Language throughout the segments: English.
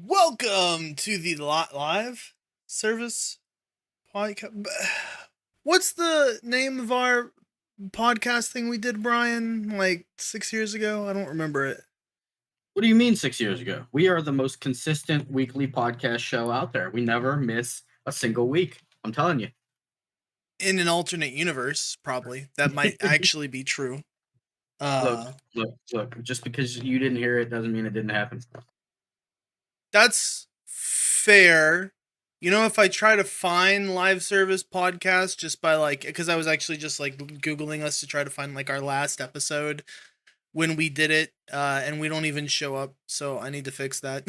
Welcome to the live service podcast. What's the name of our podcast thing we did, Brian? Like 6 years ago? I don't remember it. What do you mean 6 years ago? We are the most consistent weekly podcast show out there. We never miss a single week. I'm telling you. In an alternate universe, probably that might actually be true. Look. Just because you didn't hear it doesn't mean it didn't happen. That's fair. You know, if I try to find live service podcast just by because I was actually just Googling us to try to find our last episode when we did it, and we don't even show up. So I need to fix that.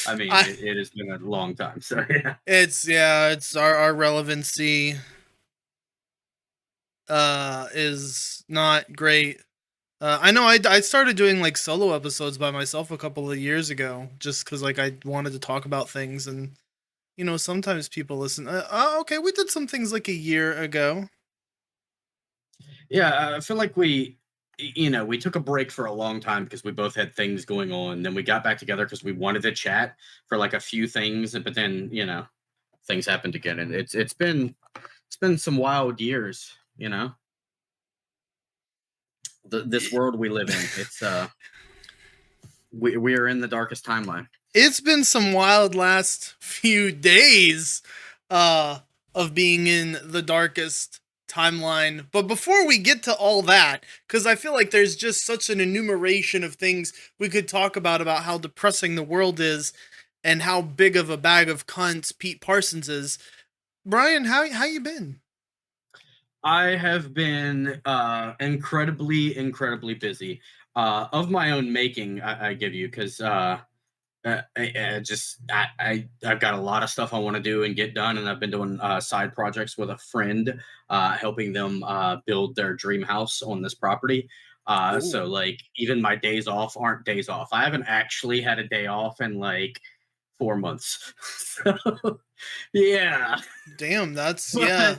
I mean, it has been a long time. So yeah. It's our relevancy is not great. I know I started doing solo episodes by myself a couple of years ago just because I wanted to talk about things, and sometimes people listen. Okay, we did some things a year ago. Yeah, I feel like we took a break for a long time because we both had things going on. Then we got back together because we wanted to chat for a few things, but then things happened again, and it's been some wild years. This world we live in. It's we are in the darkest timeline. It's been some wild last few days of being in the darkest timeline. But before we get to all that, because I feel like there's just such an enumeration of things we could talk about how depressing the world is and how big of a bag of cunts Pete Parsons is. Brian, how you been? I have been incredibly busy. Of my own making, I give you, because I've got a lot of stuff I want to do and get done, and I've been doing side projects with a friend, helping them build their dream house on this property. So even my days off aren't days off. I haven't actually had a day off in 4 months. So yeah. Damn, that's yeah.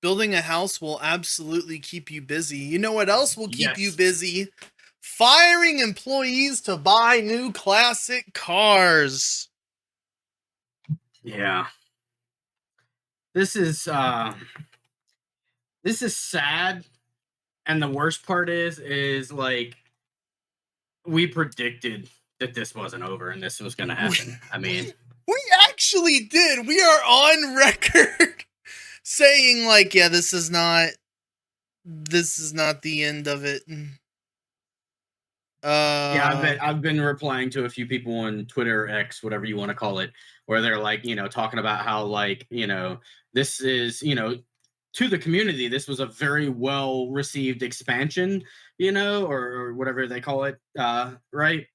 Building a house will absolutely keep you busy. You know what else will keep you busy? Firing employees to buy new classic cars. Yeah. This is sad, and the worst part is we predicted that this wasn't over and this was going to happen. I mean, we actually did. We are on record saying yeah, this is not the end of it. Yeah, I've been replying to a few people on Twitter, X, whatever you want to call it, where they're talking about how this is, to the community, this was a very well received expansion, or whatever they call it, right?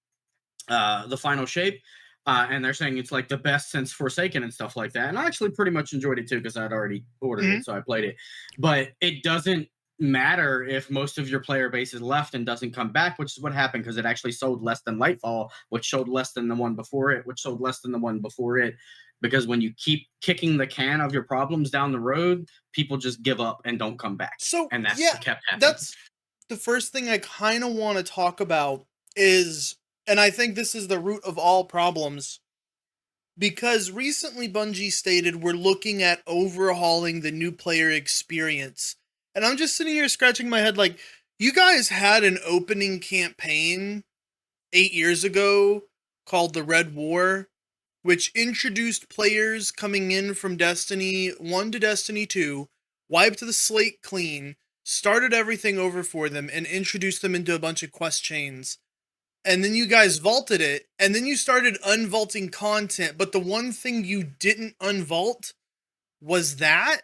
The final shape. And they're saying it's the best since Forsaken and stuff like that. And I actually pretty much enjoyed it too because I'd already ordered it, so I played it. But it doesn't matter if most of your player base is left and doesn't come back, which is what happened because it actually sold less than Lightfall, which sold less than the one before it, which sold less than the one before it. Because when you keep kicking the can of your problems down the road, people just give up and don't come back. And that's what kept happening. That's the first thing I kind of want to talk about is, and I think this is the root of all problems, because recently Bungie stated we're looking at overhauling the new player experience. And I'm just sitting here scratching my head you guys had an opening campaign 8 years ago called the Red War, which introduced players coming in from Destiny 1 to Destiny 2, wiped the slate clean, started everything over for them, and introduced them into a bunch of quest chains. And then you guys vaulted it, and then you started unvaulting content, but the one thing you didn't unvault was that?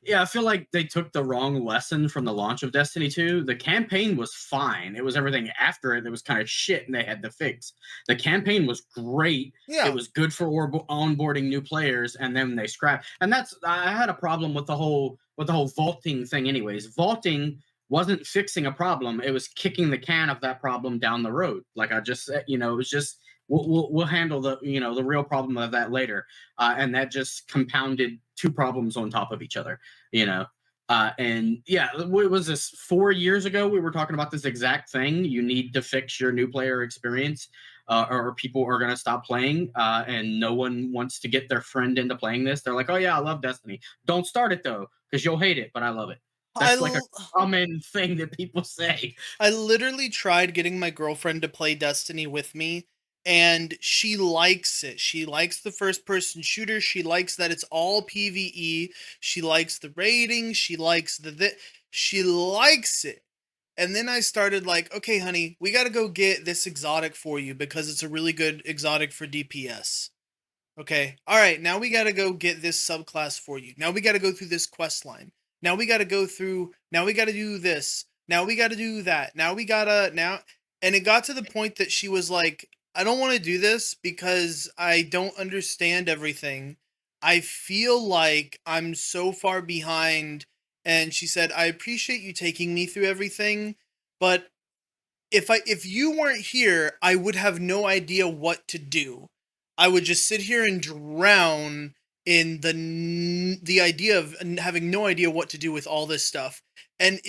Yeah, I feel like they took the wrong lesson from the launch of Destiny 2. The campaign was fine. It was everything after it that was kind of shit and they had to fix. The campaign was great. Yeah. It was good for onboarding new players, and then they scrapped. And I had a problem with the whole vaulting thing anyways. Vaulting wasn't fixing a problem. It was kicking the can of that problem down the road. Like I just said, it was just we'll handle the the real problem of that later. And that just compounded two problems on top of each other. And yeah, what was this, 4 years ago? We were talking about this exact thing. You need to fix your new player experience, or people are going to stop playing. And no one wants to get their friend into playing this. They're like, oh, yeah, I love Destiny. Don't start it, though, because you'll hate it, but I love it. I That's like a l- common thing that people say. I literally tried getting my girlfriend to play Destiny with me, and she likes it. She likes the first person shooter. She likes that it's all PvE. She likes the rating. She likes she likes it. And then I started like, okay, honey, we got to go get this exotic for you because it's a really good exotic for DPS. Okay. All right. Now we got to go get this subclass for you. Now we got to go through this quest line. Now we got to go through. Now we got to do this. Now we got to do that. Now we got to now. And it got to the point that she was like, I don't want to do this because I don't understand everything. I feel like I'm so far behind. And she said, I appreciate you taking me through everything, but if you weren't here, I would have no idea what to do. I would just sit here and drown in the idea of having no idea what to do with all this stuff. And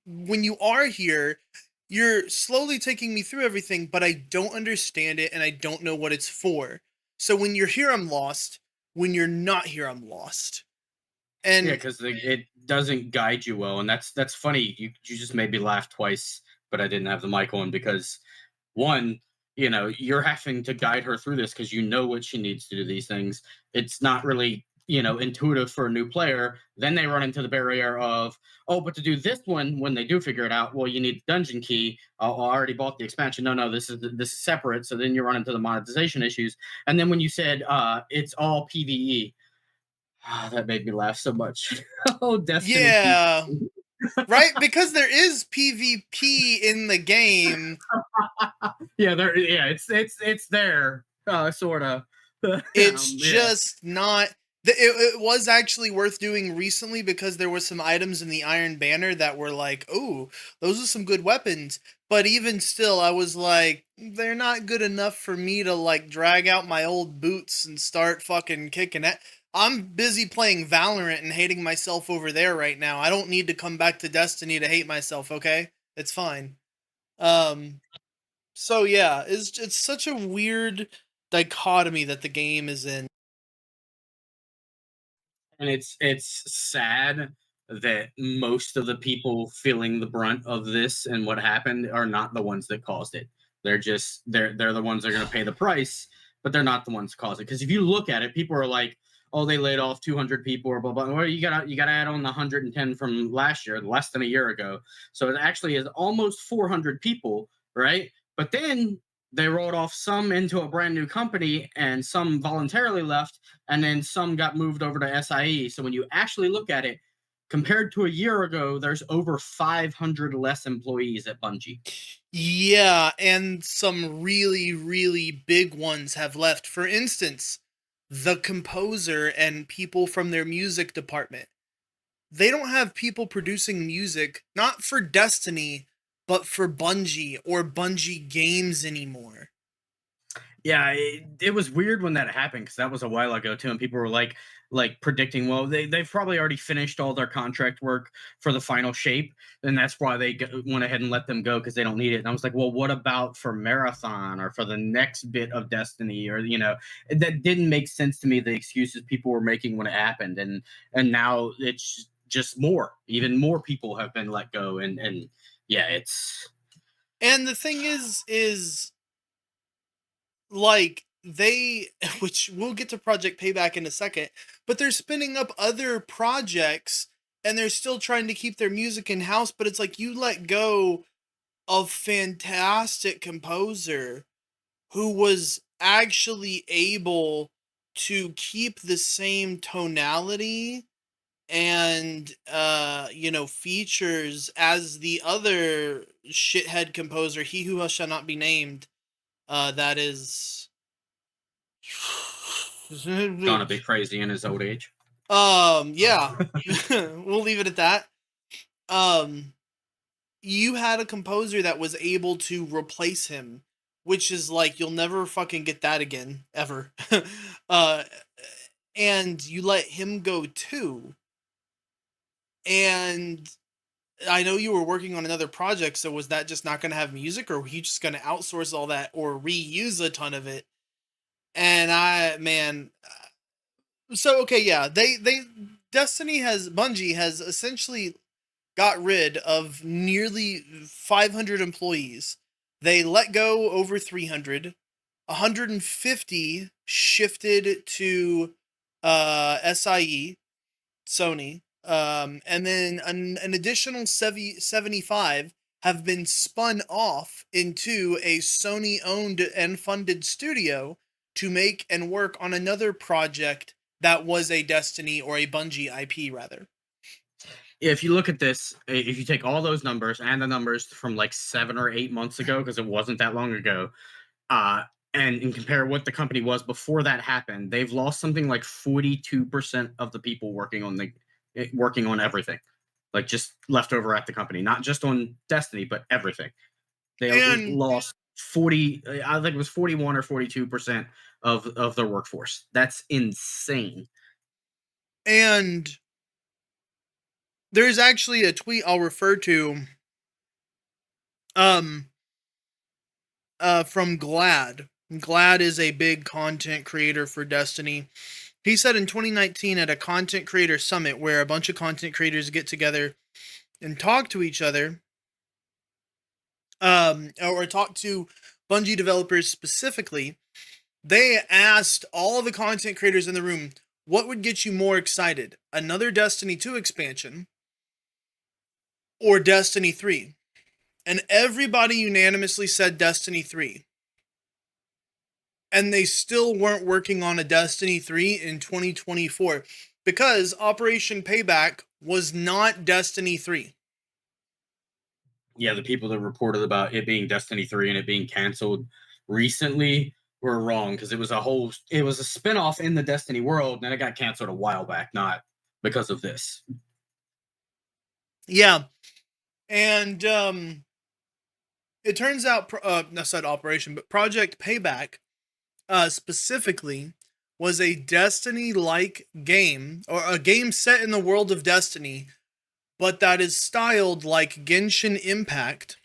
when you are here, you're slowly taking me through everything, but I don't understand it and I don't know what it's for. So when you're here, I'm lost. When you're not here, I'm lost. Yeah, And because it doesn't guide you well, and that's funny. You just made me laugh twice, but I didn't have the mic on because one, you're having to guide her through this because you know what she needs to do these things. It's not really intuitive for a new player. Then they run into the barrier of, oh, but to do this one, when they do figure it out, well, you need the dungeon key. Oh, I already bought the expansion. No, this is separate. So then you run into the monetization issues. And then when you said it's all PVE. That made me laugh so much. Oh, Destiny yeah, PvP. right? Because there is PvP in the game. Yeah, it's there, sort of. It's Yeah. just not. It was actually worth doing recently because there were some items in the Iron Banner that were like, oh, those are some good weapons. But even still, I was like, they're not good enough for me to like drag out my old boots and start fucking kicking it. I'm busy playing Valorant and hating myself over there right now. I don't need to come back to Destiny to hate myself, okay? It's fine. Um, so yeah, it's such a weird dichotomy that the game is in. And it's sad that most of the people feeling the brunt of this and what happened are not the ones that caused it. They're the ones that are going to pay the price, but they're not the ones that caused it. Because if you look at it, people are like, "Oh, they laid off 200 people," or blah blah. Well, you gotta add on the 110 from last year, less than a year ago. So it actually is almost 400 people, right? But then they rolled off some into a brand new company, and some voluntarily left, and then some got moved over to SIE. So when you actually look at it, compared to a year ago, there's over 500 less employees at Bungie. Yeah, and some really, really big ones have left. For instance, the composer and people from their music department. They don't have people producing music, not for Destiny, but for Bungie or Bungie games anymore. Yeah, it was weird when that happened because that was a while ago too, and people were like predicting, well, they've probably already finished all their contract work for the final shape, and that's why they went ahead and let them go because they don't need it. And I was like, well, what about for Marathon or for the next bit of Destiny, or that didn't make sense to me. The excuses people were making when it happened, and now it's just even more people have been let go, and yeah, it's And the thing is like they which we'll get to Project Payback in a second, but they're spinning up other projects and they're still trying to keep their music in house, but it's like you let go of fantastic composer who was actually able to keep the same tonality and features as the other shithead composer, he who shall not be named. That is gonna be crazy in his old age. yeah. We'll leave it at that. Um you had a composer that was able to replace him, which is like you'll never fucking get that again ever. uh and you let him go too. And I know you were working on another project, so was that just not going to have music, or were you just going to outsource all that or reuse a ton of it? And so okay, yeah, Bungie has essentially got rid of nearly 500 employees. They let go over 300. 150 shifted to SIE, Sony, and then an additional 75 have been spun off into a Sony owned and funded studio to make and work on another project that was a Destiny or a Bungie IP, rather. If you look at this, if you take all those numbers and the numbers from like 7 or 8 months ago, because it wasn't that long ago, uh, and compare what the company was before that happened, they've lost something like 42% of the people working on everything, like just left over at the company, not just on Destiny, but everything. They And lost 40. I think it was 41 or 42% of their workforce. That's insane. and there's actually a tweet I'll refer to um from Glad. Glad is a big content creator for Destiny. He said in 2019 at a content creator summit where a bunch of content creators get together and talk to each other, or talk to Bungie developers specifically, they asked all the content creators in the room, what would get you more excited? Another Destiny 2 expansion or Destiny 3? And everybody unanimously said Destiny 3. And they still weren't working on a Destiny 3 in 2024 because Operation Payback was not Destiny 3. Yeah, the people that reported about it being Destiny 3 and it being canceled recently were wrong, because it was a spin-off in the Destiny world, and it got canceled a while back, not because of this. Yeah. And it turns out, I said Operation, but Project Payback specifically was a Destiny-like game, or a game set in the world of Destiny, but that is styled like Genshin Impact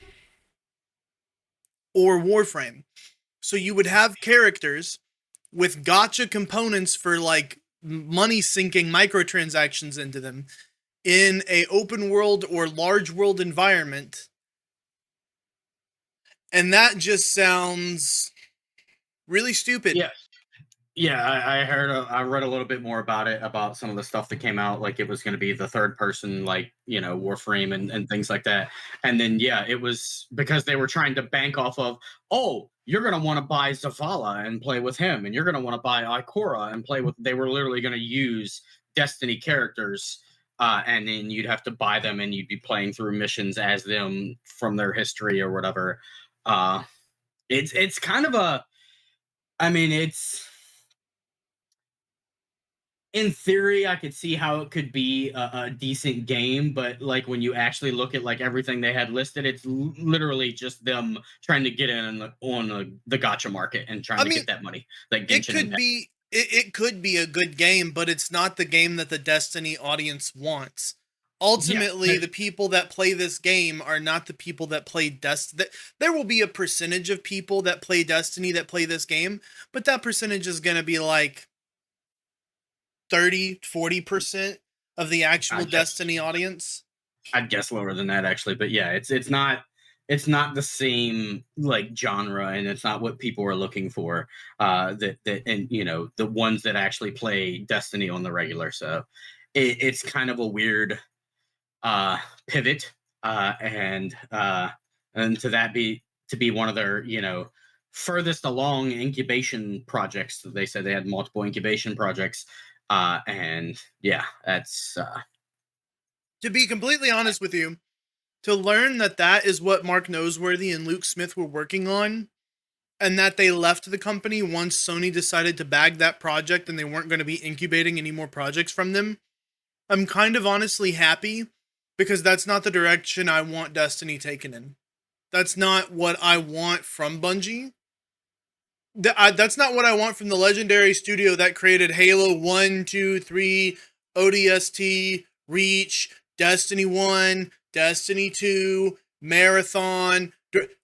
or Warframe. So you would have characters with gotcha components for like money sinking microtransactions into them in a open world or large world environment. And that just sounds really stupid. Yeah, yeah, I read a little bit more about it, about some of the stuff that came out, like it was going to be the third person, like, Warframe and things like that. And then, yeah, it was because they were trying to bank off of, oh, you're going to want to buy Zavala and play with him, and you're going to want to buy Ikora and play with. They were literally going to use Destiny characters, and then you'd have to buy them, and you'd be playing through missions as them from their history or whatever. Uh, it's kind of a, I mean, it's, in theory, I could see how it could be a decent game, but like when you actually look at like everything they had listed, it's literally just them trying to get in the gotcha market and trying I to mean, get that money, like it Genshin could Impact. be it could be a good game, but it's not the game that the Destiny audience wants. Yeah, Ultimately, the people that play this game are not the people that play Destiny. There will be a percentage of people that play Destiny that play this game, but that percentage is going to be like 30-40% of the actual I guess Destiny audience. I'd guess lower than that actually, but yeah, it's not the same like genre, and it's not what people are looking for. That and the ones that actually play Destiny on the regular, so it's kind of a weird pivot, and to be one of their furthest along incubation projects. They said they had multiple incubation projects, and yeah, that's To be completely honest with you, to learn that that is what Mark Noseworthy and Luke Smith were working on, and that they left the company once Sony decided to bag that project and they weren't going to be incubating any more projects from them, I'm kind of honestly happy, because that's not the direction I want Destiny taken in. That's not what I want from Bungie. That's not what I want from the legendary studio that created Halo 1, 2, 3, ODST, Reach, Destiny 1, Destiny 2, Marathon,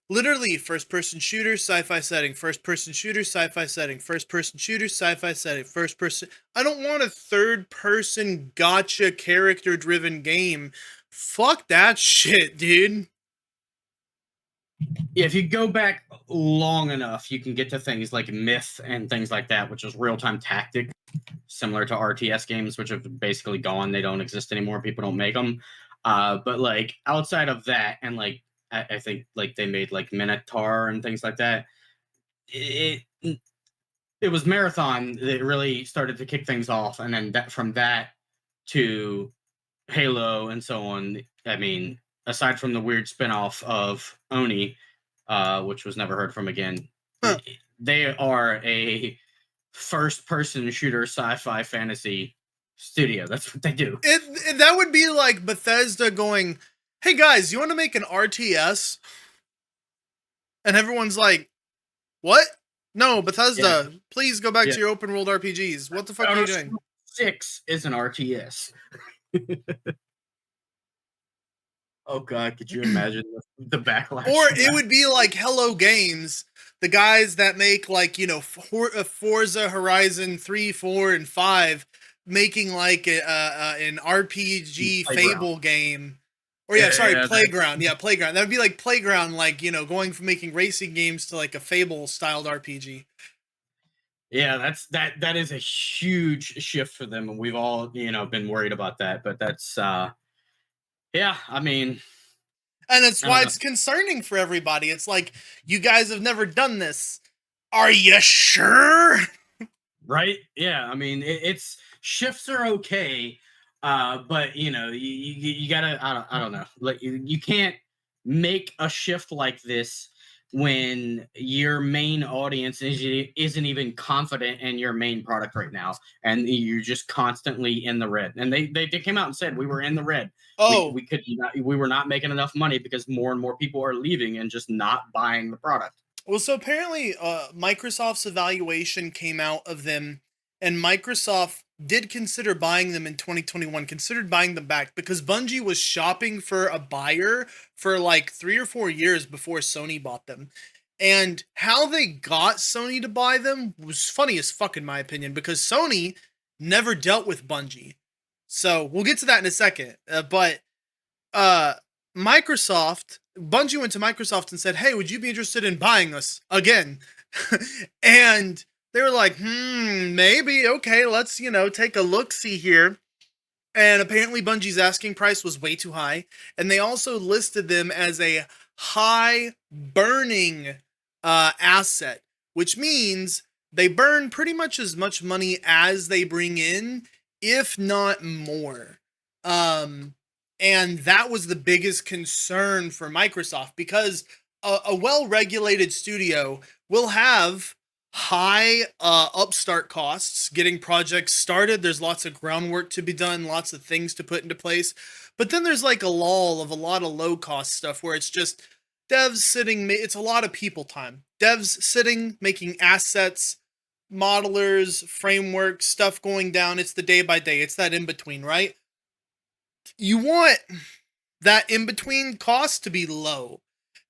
literally first person shooter, sci-fi setting, first person shooter, sci-fi setting, first person shooter, sci-fi setting, first person. I don't want a third person gotcha character driven game. Fuck that shit, dude. Yeah, if you go back long enough, you can get to things like Myth and things like that, which is real time tactic, similar to RTS games, which have basically gone. They don't exist anymore. People don't make them. But like outside of that, and like I think like they made like Minotaur and things like that. It it was Marathon that really started to kick things off, and then from that to Halo and so on. I mean, aside from the weird spinoff of Oni, which was never heard from again, Huh. they are a first-person shooter sci-fi fantasy studio. That's what they do. That would be like Bethesda going, "Hey guys, you want to make an RTS?" And everyone's like, "What? No, Yeah, Bethesda, please go back yeah. to your open world RPGs. What the fuck are you doing?" Battlefront 6 is an RTS. Oh God, could you imagine the backlash? Or From it that? would be like Hello Games, the guys that make like, Forza Horizon 3, 4, and 5, making like an RPG Playground. Fable game. Or yeah, sorry, Yeah, Playground. Yeah, Playground. That would be like Playground, like, going from making racing games to like a Fable styled RPG. yeah, that is a huge shift for them, and we've all been worried about that. But that's yeah, I mean, And that's I why don't know, it's concerning for everybody. It's like, you guys have never done this. Are you sure? right? Yeah, I mean, it's shifts are okay, but you gotta I don't know, like you can't make a shift like this when your main audience isn't even confident in your main product right now, and you're just constantly in the red. And they came out and said we were in the red. Oh, We were not making enough money because more and more people are leaving and just not buying the product. well, so apparently, Microsoft's evaluation came out of them, and Microsoft did consider buying them in 2021, considered buying them back because Bungie was shopping for a buyer for like 3 or 4 years before Sony bought them. And how they got Sony to buy them was funny as fuck, in my opinion, because Sony never dealt with Bungie. So we'll get to that in a second. But uh Microsoft, Bungie went to Microsoft and said, "Hey, would you be interested in buying us again?" And they were like, maybe. Okay, let's, take a look see here. And apparently Bungie's asking price was way too high, and they also listed them as a high burning asset, which means they burn pretty much as much money as they bring in, if not more. Um and that was the biggest concern for Microsoft, because a well-regulated studio will have high upstart costs getting projects started. There's lots of groundwork to be done, lots of things to put into place. But then there's like a lull of a lot of low cost stuff where it's just devs sitting, it's a lot of people time. Devs sitting, making assets, modelers, framework, stuff going down. It's the day by day. It's that in between, right? You want that in between cost to be low.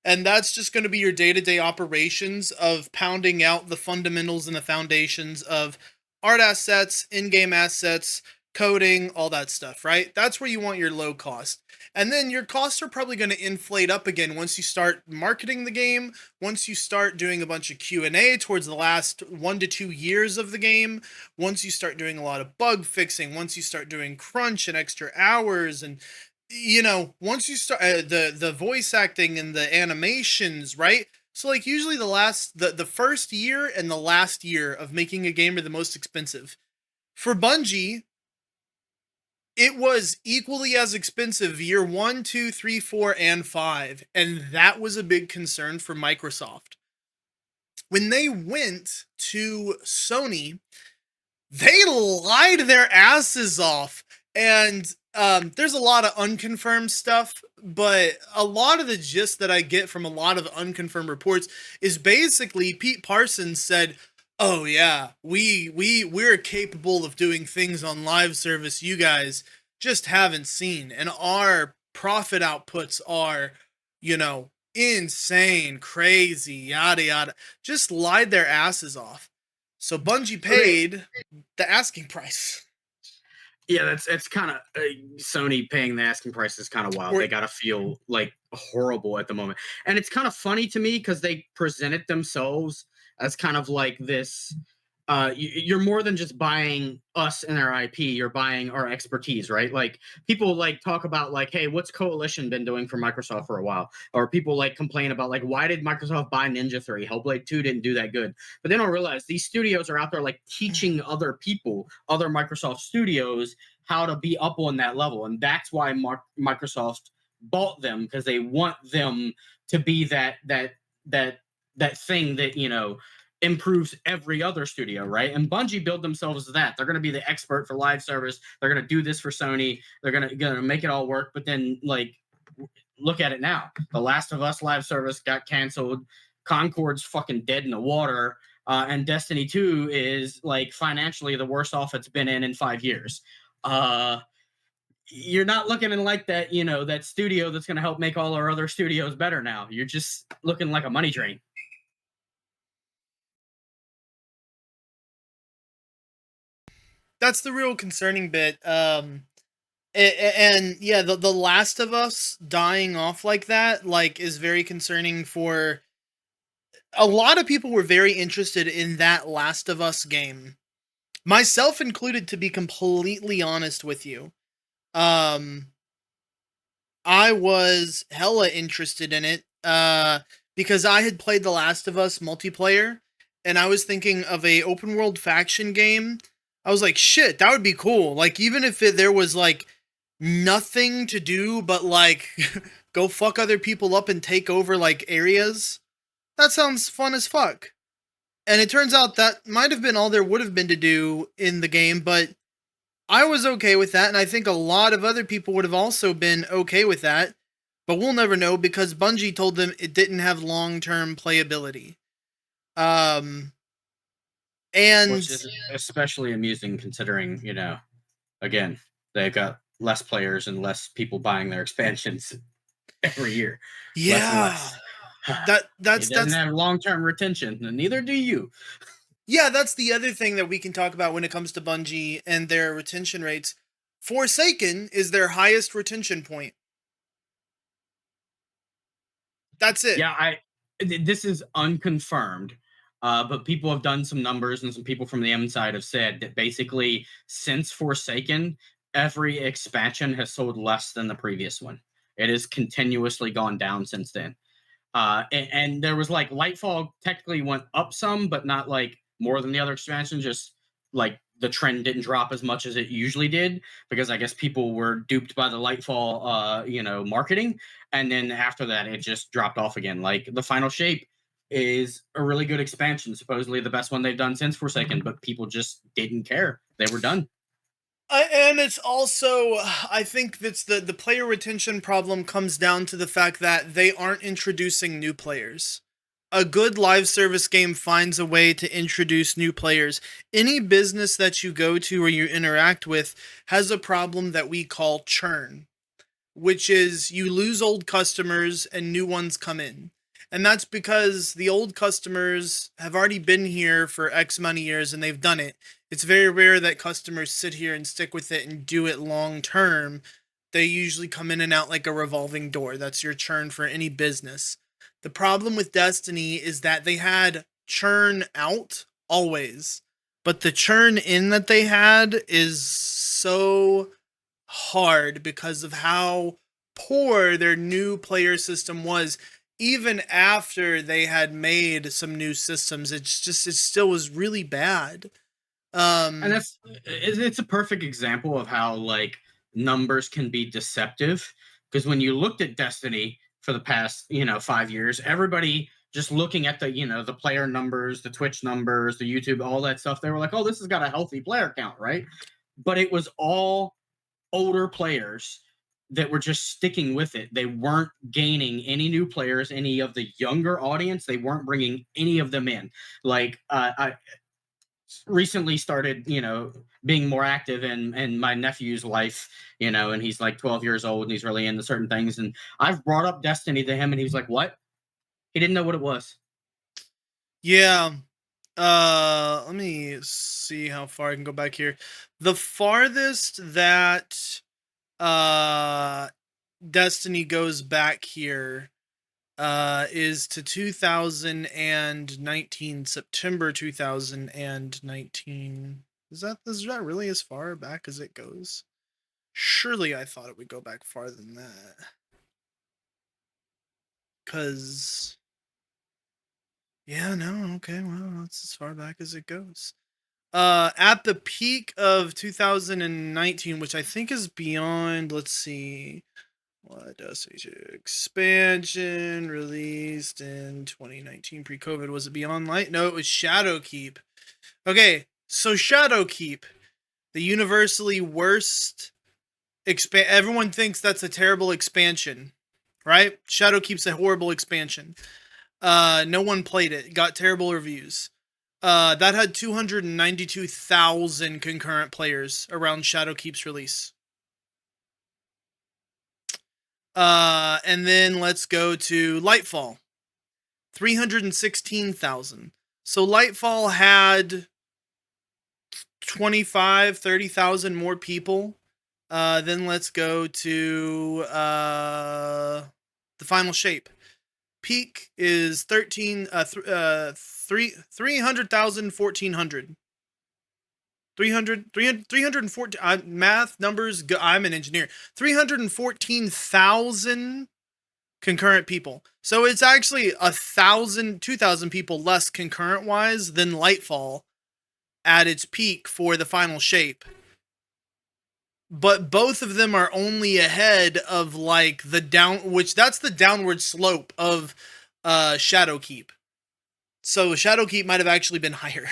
And that's just going to be your day to day operations of pounding out the fundamentals and the foundations of art assets, in game assets, coding, all that stuff, right? That's where you want your low cost. And then your costs are probably going to inflate up again once you start marketing the game, once you start doing a bunch of Q&A towards the last 1 to 2 years of the game, once you start doing a lot of bug fixing, once you start doing crunch and extra hours, and once you start the voice acting and the animations, right? So like usually the first year and the last year of making a game are the most expensive. For Bungie, it was equally as expensive year 1, 2, 3, 4, and 5, and that was a big concern for Microsoft. When they went to Sony, they lied their asses off. And there's a lot of unconfirmed stuff, but a lot of the gist that I get from a lot of unconfirmed reports is basically Pete Parsons said, "Oh yeah, we're capable of doing things on live service. You guys just haven't seen. And our profit outputs are, you know, insane, crazy, yada yada. Just lied their asses off. So Bungie So they, paid the asking price. yeah, it's kind of Sony paying the asking price is kind of wild. Or They gotta feel like horrible at the moment, and it's kind of funny to me because they presented themselves as kind of like this. You're more than just buying us and our IP. You're buying our expertise, right? Like people like talk about like, hey, what's Coalition been doing for Microsoft for a while? Or people like complain about like, why did Microsoft buy Ninja 3? Hellblade 2 didn't do that good. But they don't realize these studios are out there like teaching other people, other Microsoft studios, how to be up on that level. And that's why Microsoft bought them, because they want them to be that thing that, improves every other studio, right? And Bungie build themselves as that. They're going to be the expert for live service. They're going to do this for Sony. They're going to make it all work. But then, like, look at it now. The Last of Us live service got canceled. Concord's fucking dead in the water. And Destiny 2 is, like, financially the worst off it's been in 5 years. You're not looking in like that, that studio that's going to help make all our other studios better now. You're just looking like a money drain. that's the real concerning bit. And yeah, the Last of Us dying off like that, like, is very concerning for a lot of people. Were very interested in that Last of Us game, myself included, to be completely honest with you. Um, I was hella interested in it, because I had played The Last of Us multiplayer, and I was thinking of a open world faction game. I was like, shit, that would be cool. Like, even if there was like nothing to do but like go fuck other people up and take over like areas. That sounds fun as fuck. And it turns out that might have been all there would have been to do in the game, but I was okay with that, and I think a lot of other people would have also been okay with that. But we'll never know because Bungie told them it didn't have long-term playability. Um, and Which is especially amusing considering, again, they've got less players and less people buying their expansions every year. Less and yeah, less. that It that's doesn't that's have long-term retention, and neither do you. yeah, that's the other thing that we can talk about when it comes to Bungie and their retention rates. Forsaken is their highest retention point. That's it. Yeah, this is unconfirmed, but people have done some numbers, and some people from the M side have said that basically since Forsaken, every expansion has sold less than the previous one. It has continuously gone down since then. And there was like Lightfall technically went up some, but not like more than the other expansions. Just like the trend didn't drop as much as it usually did, because I guess people were duped by the Lightfall, marketing. And then after that, it just dropped off again. Like the Final Shape is a really good expansion, supposedly the best one they've done since Forsaken, but people just didn't care. They were done. And it's also, I think that's the player retention problem comes down to the fact that they aren't introducing new players. A good live service game finds a way to introduce new players. Any business that you go to or you interact with has a problem that we call churn, which is you lose old customers and new ones come in. And that's because the old customers have already been here for X many years and they've done it. It's very rare that customers sit here and stick with it and do it long term. They usually come in and out like a revolving door. That's your churn for any business. The problem with Destiny is that they had churn out always, but the churn in that they had is so hard because of how poor their new player system was. Even after they had made some new systems, it still was really bad. And um it's a perfect example of how like numbers can be deceptive, because when you looked at Destiny for the past 5 years, everybody just looking at the player numbers, the Twitch numbers, the YouTube, all that stuff, they were like, oh, this has got a healthy player count, right? But it was all older players that were just sticking with it. They weren't gaining any new players, any of the younger audience. They weren't bringing any of them in. Like recently started, being more active in my nephew's life, and he's like 12 years old and he's really into certain things. And I've brought up Destiny to him and he was like, what? He didn't know what it was. Yeah. Let me see how far I can go back here. The farthest that uh Destiny goes back here is to 2019, September 2019. Is that really as far back as it goes? Surely I thought it would go back farther than that. Cause yeah, no, okay, well, that's as far back as it goes. At the peak of 2019, which I think is beyond, let's see, what Destiny 2 expansion released in 2019 pre-COVID. Was it Beyond Light? No, it was Shadowkeep. Okay, so Shadowkeep, the universally worst everyone thinks that's a terrible expansion, right? Shadowkeep's a horrible expansion. No one played it. Got terrible reviews. That had 292,000 concurrent players around Shadowkeep's release. And then let's go to Lightfall. 316,000. So Lightfall had 30,000 more people. Then let's go to the Final Shape. Peak is 300,000, 1,400. 314, math numbers, I'm an engineer. 314,000 concurrent people. So it's actually 1,000, 2,000 people less concurrent wise than Lightfall at its peak for the Final Shape. But both of them are only ahead of like that's the downward slope of Shadowkeep. So Shadowkeep might have actually been higher.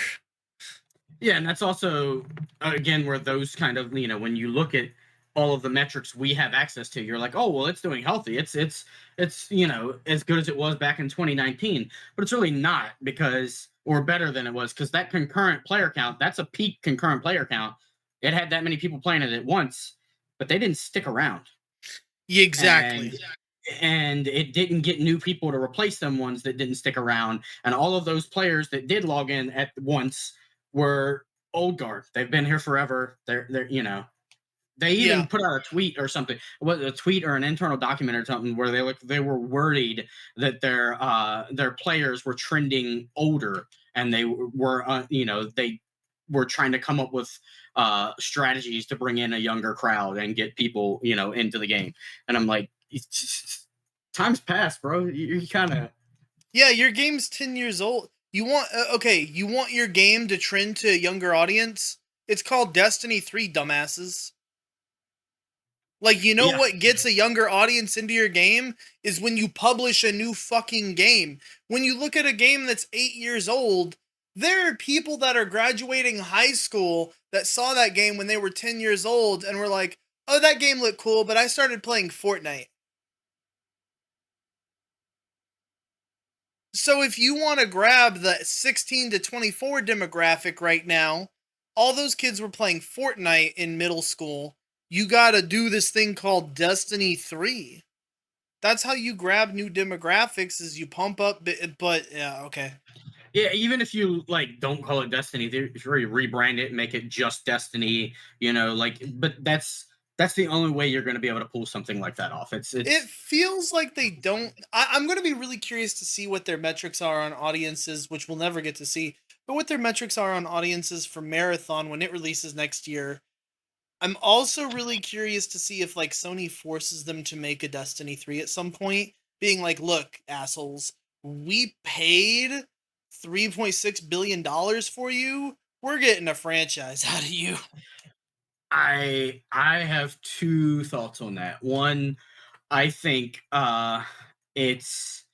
Yeah, and that's also again where those kind of, when you look at all of the metrics we have access to, you're like, oh well, it's doing healthy. It's as good as it was back in 2019, but it's really not, because, or better than it was, because that concurrent player count, that's a peak concurrent player count. It had that many people playing it at once, but they didn't stick around. Exactly. And it didn't get new people to replace them ones that didn't stick around. And all of those players that did log in at once were old guard. They've been here forever. They're they even put out a tweet or something, a tweet or an internal document or something, where they were worried that their players were trending older, and they were they were trying to come up with strategies to bring in a younger crowd and get people into the game. And I'm like, time's passed, bro. You kind of your game's 10 years old. You want your game to trend to a younger audience? It's called Destiny 3, dumbasses. Like, what gets a younger audience into your game is when you publish a new fucking game. When you look at a game that's 8 years old, there are people that are graduating high school that saw that game when they were 10 years old and were like, oh, that game looked cool, but I started playing Fortnite. So if you want to grab the 16 to 24 demographic right now, all those kids were playing Fortnite in middle school. You got to do this thing called Destiny 3. That's how you grab new demographics, is you pump up, but yeah, okay. Yeah, even if you don't call it Destiny, if you rebrand it and make it just Destiny, but that's the only way you're going to be able to pull something like that off. It feels like they don't. I'm going to be really curious to see what their metrics are on audiences, which we'll never get to see, but what their metrics are on audiences for Marathon when it releases next year. I'm also really curious to see if Sony forces them to make a Destiny 3 at some point, being like, look, assholes, we paid $3.6 billion for you. We're getting a franchise out of you. I have two thoughts on that. One, I think it's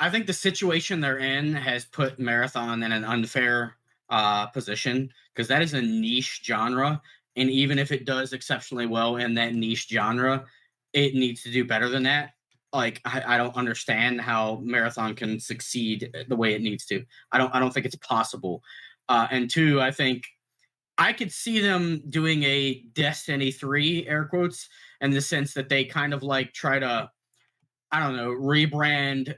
I think the situation they're in has put Marathon in an unfair position, because that is a niche genre, and even if it does exceptionally well in that niche genre, it needs to do better than that. like I don't understand how Marathon can succeed the way it needs to. I don't think it's possible. And two, I think I could see them doing a Destiny 3 air quotes in the sense that they kind of like try to, I don't know, rebrand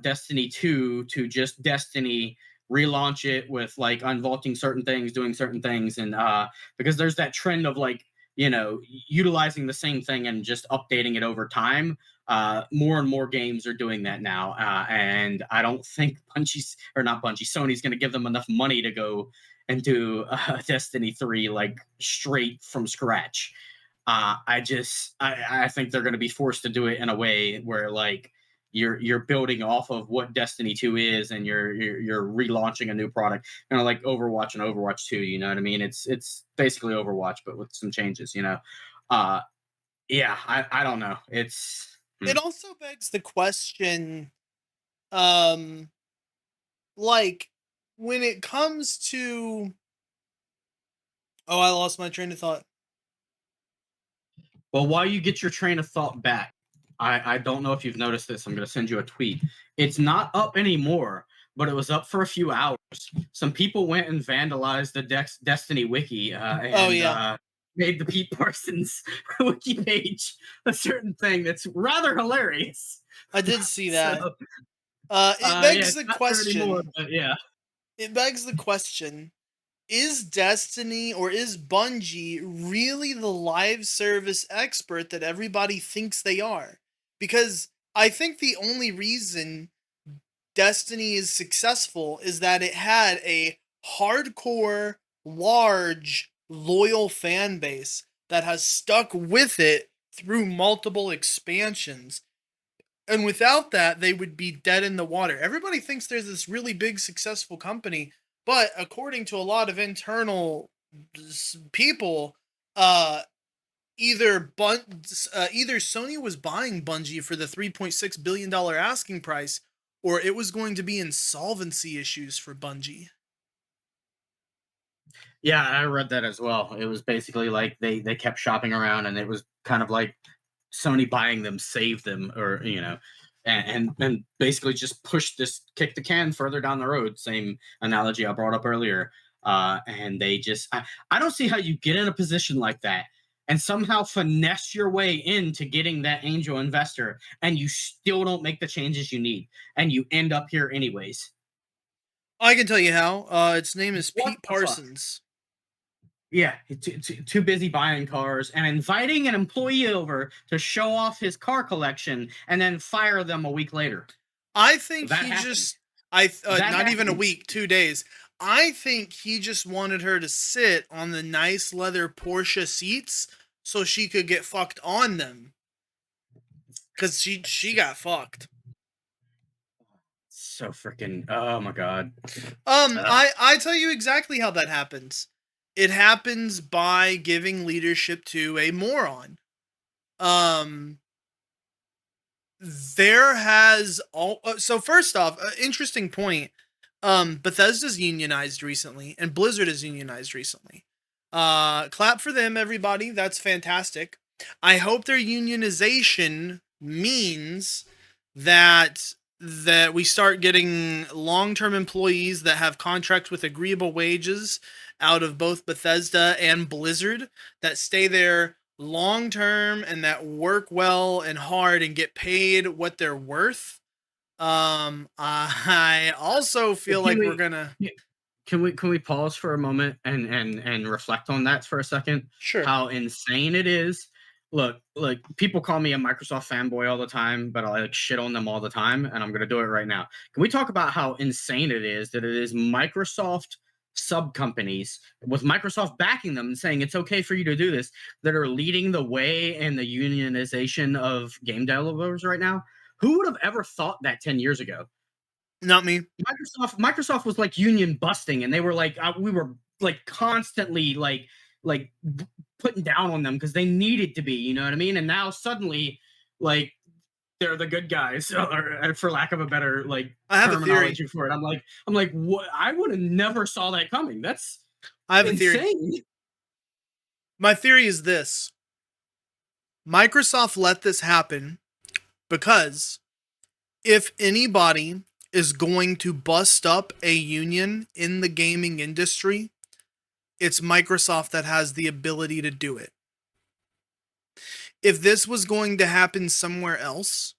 Destiny 2 to just Destiny, relaunch it with like unvaulting certain things, doing certain things, and because there's that trend of like, utilizing the same thing and just updating it over time. More and more games are doing that now, and I don't think Bungie's or not Bungie, Sony's going to give them enough money to go and do Destiny 3 like straight from scratch. I think they're going to be forced to do it in a way where like you're building off of what Destiny 2 is, and you're relaunching a new product, like Overwatch and Overwatch 2. You know what I mean? It's basically Overwatch but with some changes. Uh, yeah, I don't know. It also begs the question, um, like when it comes to, oh, I lost my train of thought. Well, while you get your train of thought back, I don't know if you've noticed this. I'm going to send you a tweet. It's not up anymore, but it was up for a few hours. Some people went and vandalized the Destiny wiki Oh and yeah, made the Pete Parsons wiki page a certain thing that's rather hilarious. I did see So, that. It yeah, begs it's the not there anymore, question. but yeah. It begs the question: is Destiny or is Bungie really the live service expert that everybody thinks they are? Because I think the only reason Destiny is successful is that it had a hardcore, large, loyal fan base that has stuck with it through multiple expansions. And without that, they would be dead in the water. Everybody thinks there's this really big, successful company, but according to a lot of internal people, uh, either Sony was buying Bungie for the $3.6 billion asking price, or it was going to be insolvency issues for Bungie. Yeah, I read that as well. It was basically like they kept shopping around, and it was kind of like Sony buying them saved them, or and basically just pushed this kick the can further down the road. Same analogy I brought up earlier. And they just I don't see how you get in a position like that and somehow finesse your way into getting that angel investor, and you still don't make the changes you need, and you end up here anyways. I can tell you how. Its name is What Pete the fuck? Parsons. Yeah, too busy buying cars and inviting an employee over to show off his car collection and then fire them a week later. I think That he happened. just, That not even a happened. week, 2 days. I think he just wanted her to sit on the nice leather Porsche seats so she could get fucked on them. Cause she got fucked. So freaking. Oh my god. I tell you exactly how that happens. It happens by giving leadership to a moron. Um, there has all so first off, interesting point. Bethesda's unionized recently, and Blizzard is unionized recently. Clap for them, everybody. That's fantastic. I hope their unionization means that we start getting long-term employees that have contracts with agreeable wages out of both Bethesda and Blizzard that stay there long term and that work well and hard and get paid what they're worth. I also feel Can like we're we gonna. can we pause for a moment and reflect on that for a second? Sure. How insane it is. Look, people call me a Microsoft fanboy all the time, but I like shit on them all the time, and I'm gonna do it right now. Can we talk about how insane it is that it is Microsoft sub companies with Microsoft backing them and saying it's okay for you to do this that are leading the way in the unionization of game developers right now? Who would have ever thought that 10 years ago? Not me. Microsoft was like union busting, and they were like we were like constantly like putting down on them because they needed to be, you know what I mean? And now suddenly, like they're the good guys, or for lack of a better like I have a theory. terminology for it. I'm like, what? I would have never saw that coming. That's I have a theory. insane. My theory is this: Microsoft let this happen Because if anybody is going to bust up a union in the gaming industry, it's Microsoft that has the ability to do it. If this was going to happen somewhere else,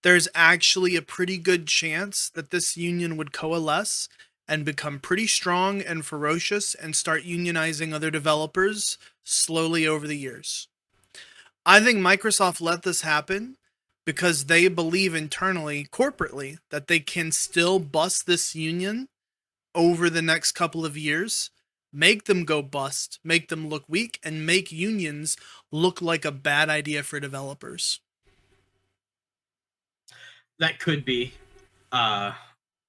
there's actually a pretty good chance that this union would coalesce and become pretty strong and ferocious and start unionizing other developers slowly over the years. I think Microsoft let this happen because they believe internally, corporately, that they can still bust this union over the next couple of years, make them go bust, make them look weak, and make unions look like a bad idea for developers. That could be.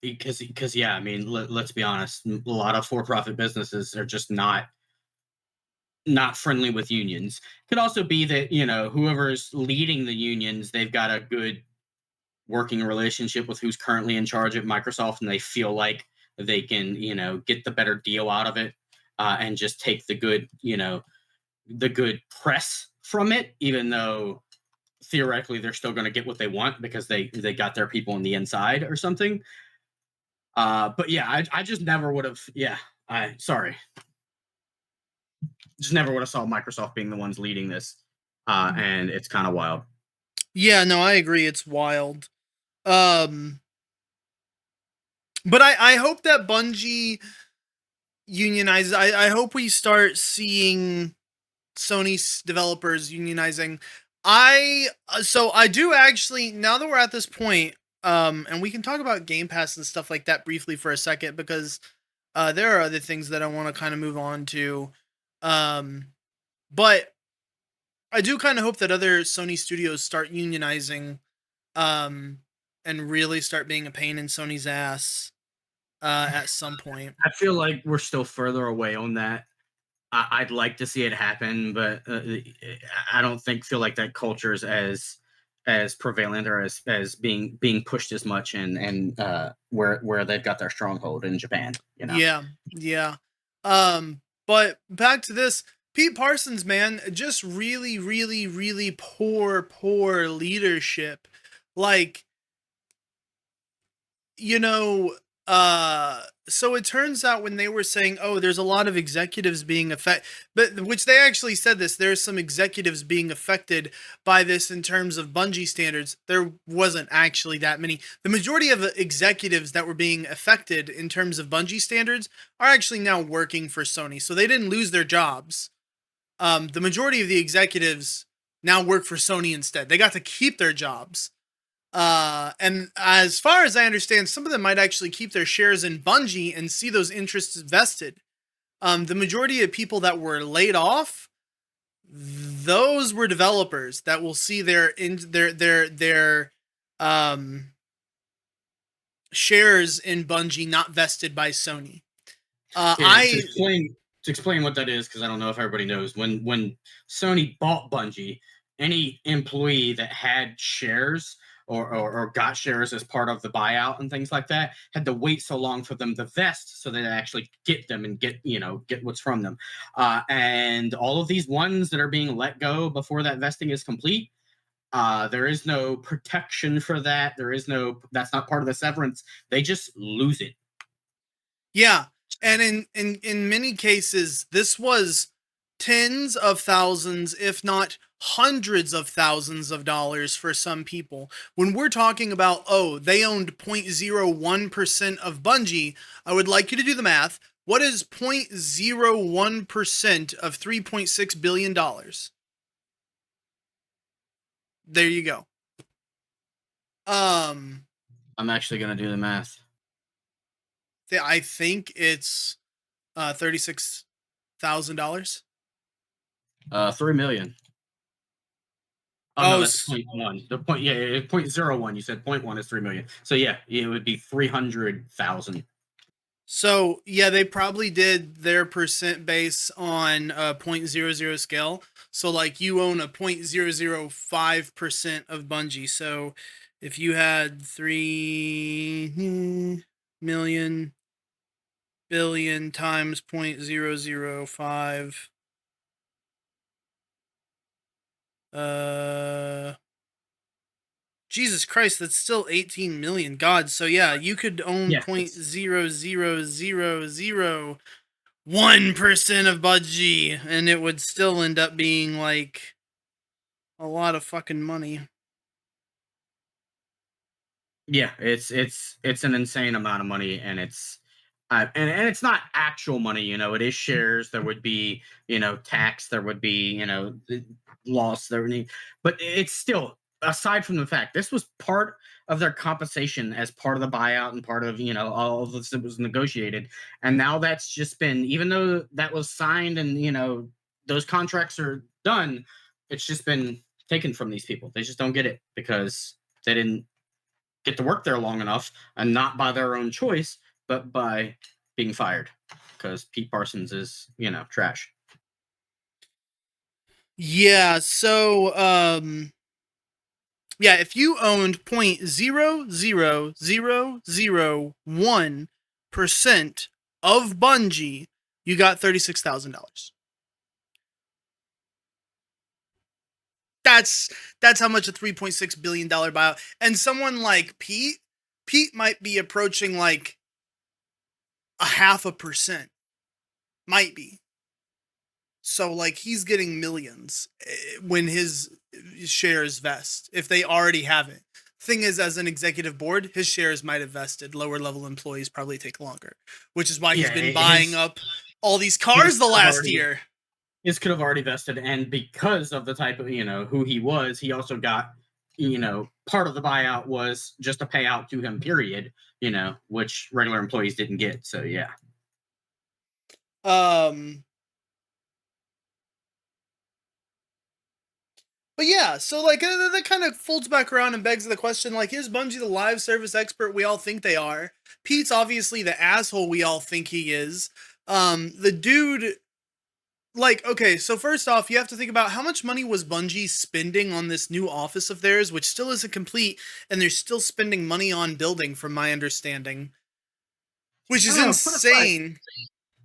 Because yeah, I mean, let's be honest, a lot of for-profit businesses are just not friendly with unions. Could also be that, whoever's leading the unions, they've got a good working relationship with who's currently in charge at Microsoft, and they feel like they can, get the better deal out of it, and just take the good press from it, even though theoretically they're still going to get what they want because they got their people on the inside or something. But yeah, I just never would have. Yeah, I sorry, just never would have saw Microsoft being the ones leading this, and it's kind of wild. Yeah, no, I agree. It's wild. Um, but I hope that Bungie unionizes. I hope we start seeing Sony's developers unionizing. I do actually, now that we're at this point, and we can talk about Game Pass and stuff like that briefly for a second, because there are other things that I want to kind of move on to. Um, but I do kind of hope that other Sony studios start unionizing, um, and really start being a pain in Sony's ass at some point. I feel like we're still further away on that. I'd like to see it happen, but I don't feel like that culture is as prevalent or as being pushed as much, and where they've got their stronghold in Japan. Yeah, yeah. But back to this, Pete Parsons, man, just really, really, really poor leadership. Like, you know, so it turns out when they were saying, oh, there's a lot of executives being affected, but which they actually said this, there's some executives being affected by this in terms of Bungie standards. There wasn't actually that many. The majority of executives that were being affected in terms of Bungie standards are actually now working for Sony. So they didn't lose their jobs. The majority of the executives now work for Sony instead. They got to keep their jobs. And as far as I understand, some of them might actually keep their shares in Bungie and see those interests vested. The majority of people that were laid off, those were developers that will see their shares in Bungie not vested by Sony. Yeah, to explain what that is, because I don't know if everybody knows. When Sony bought Bungie, any employee that had shares or got shares as part of the buyout and things like that had to wait so long for them to vest so they actually get them and get what's from them. And all of these ones that are being let go before that vesting is complete, there is no protection for that. That's not part of the severance. They just lose it. Yeah, and in many cases, this was tens of thousands, if not hundreds of thousands of dollars for some people. When we're talking about, oh, they owned 0.01% of Bungie, I would like you to do the math. What is 0.01% of $3.6 billion? There you go. I'm actually going to do the math. I think it's $36,000. 3 million. Oh, no, that's 0.1. The point, yeah, 0.01. You said 0.1 is 3 million. So yeah, it would be 300,000. So yeah, they probably did their percent base on a 0.00 scale. So like you own a 0.005% of Bungie. So if you had 3 billion times 0.005, uh, Jesus Christ, that's still 18 million. God, so yeah, you could own Yeah, point it's zero zero zero zero 1% of Bungie, and it would still end up being like a lot of fucking money. yeah, it's an insane amount of money, and and it's not actual money. It is shares. There would be tax. There would be loss. There would be, but it's still, aside from the fact this was part of their compensation as part of the buyout and part of all of this that was negotiated, and now that's just been, even though that was signed and those contracts are done, it's just been taken from these people. They just don't get it because they didn't get to work there long enough, and not by their own choice, but by being fired because Pete Parsons is, trash. Yeah, so yeah, if you owned 0.00001% of Bungie, you got $36,000. That's how much a $3.6 billion buyout. And someone like Pete might be approaching like a 0.5%. Might be. So like he's getting millions when his shares vest, if they already have it. Thing is, as an executive board, his shares might have vested. Lower level employees probably take longer, which is why he's Yeah, been buying up all these his cars the could have last already year. his could have already vested, and because of the type of who he was, he also got part of the buyout was just a payout to him, period. Which regular employees didn't get. So yeah. Um, But yeah, so like that kind of folds back around and begs the question: like, is Bungie the live service expert we all think they are? Pete's obviously the asshole we all think he is. The dude, like, okay, so first off, you have to think about how much money was Bungie spending on this new office of theirs, which still isn't complete, and they're still spending money on building, from my understanding, which I is don't know. insane.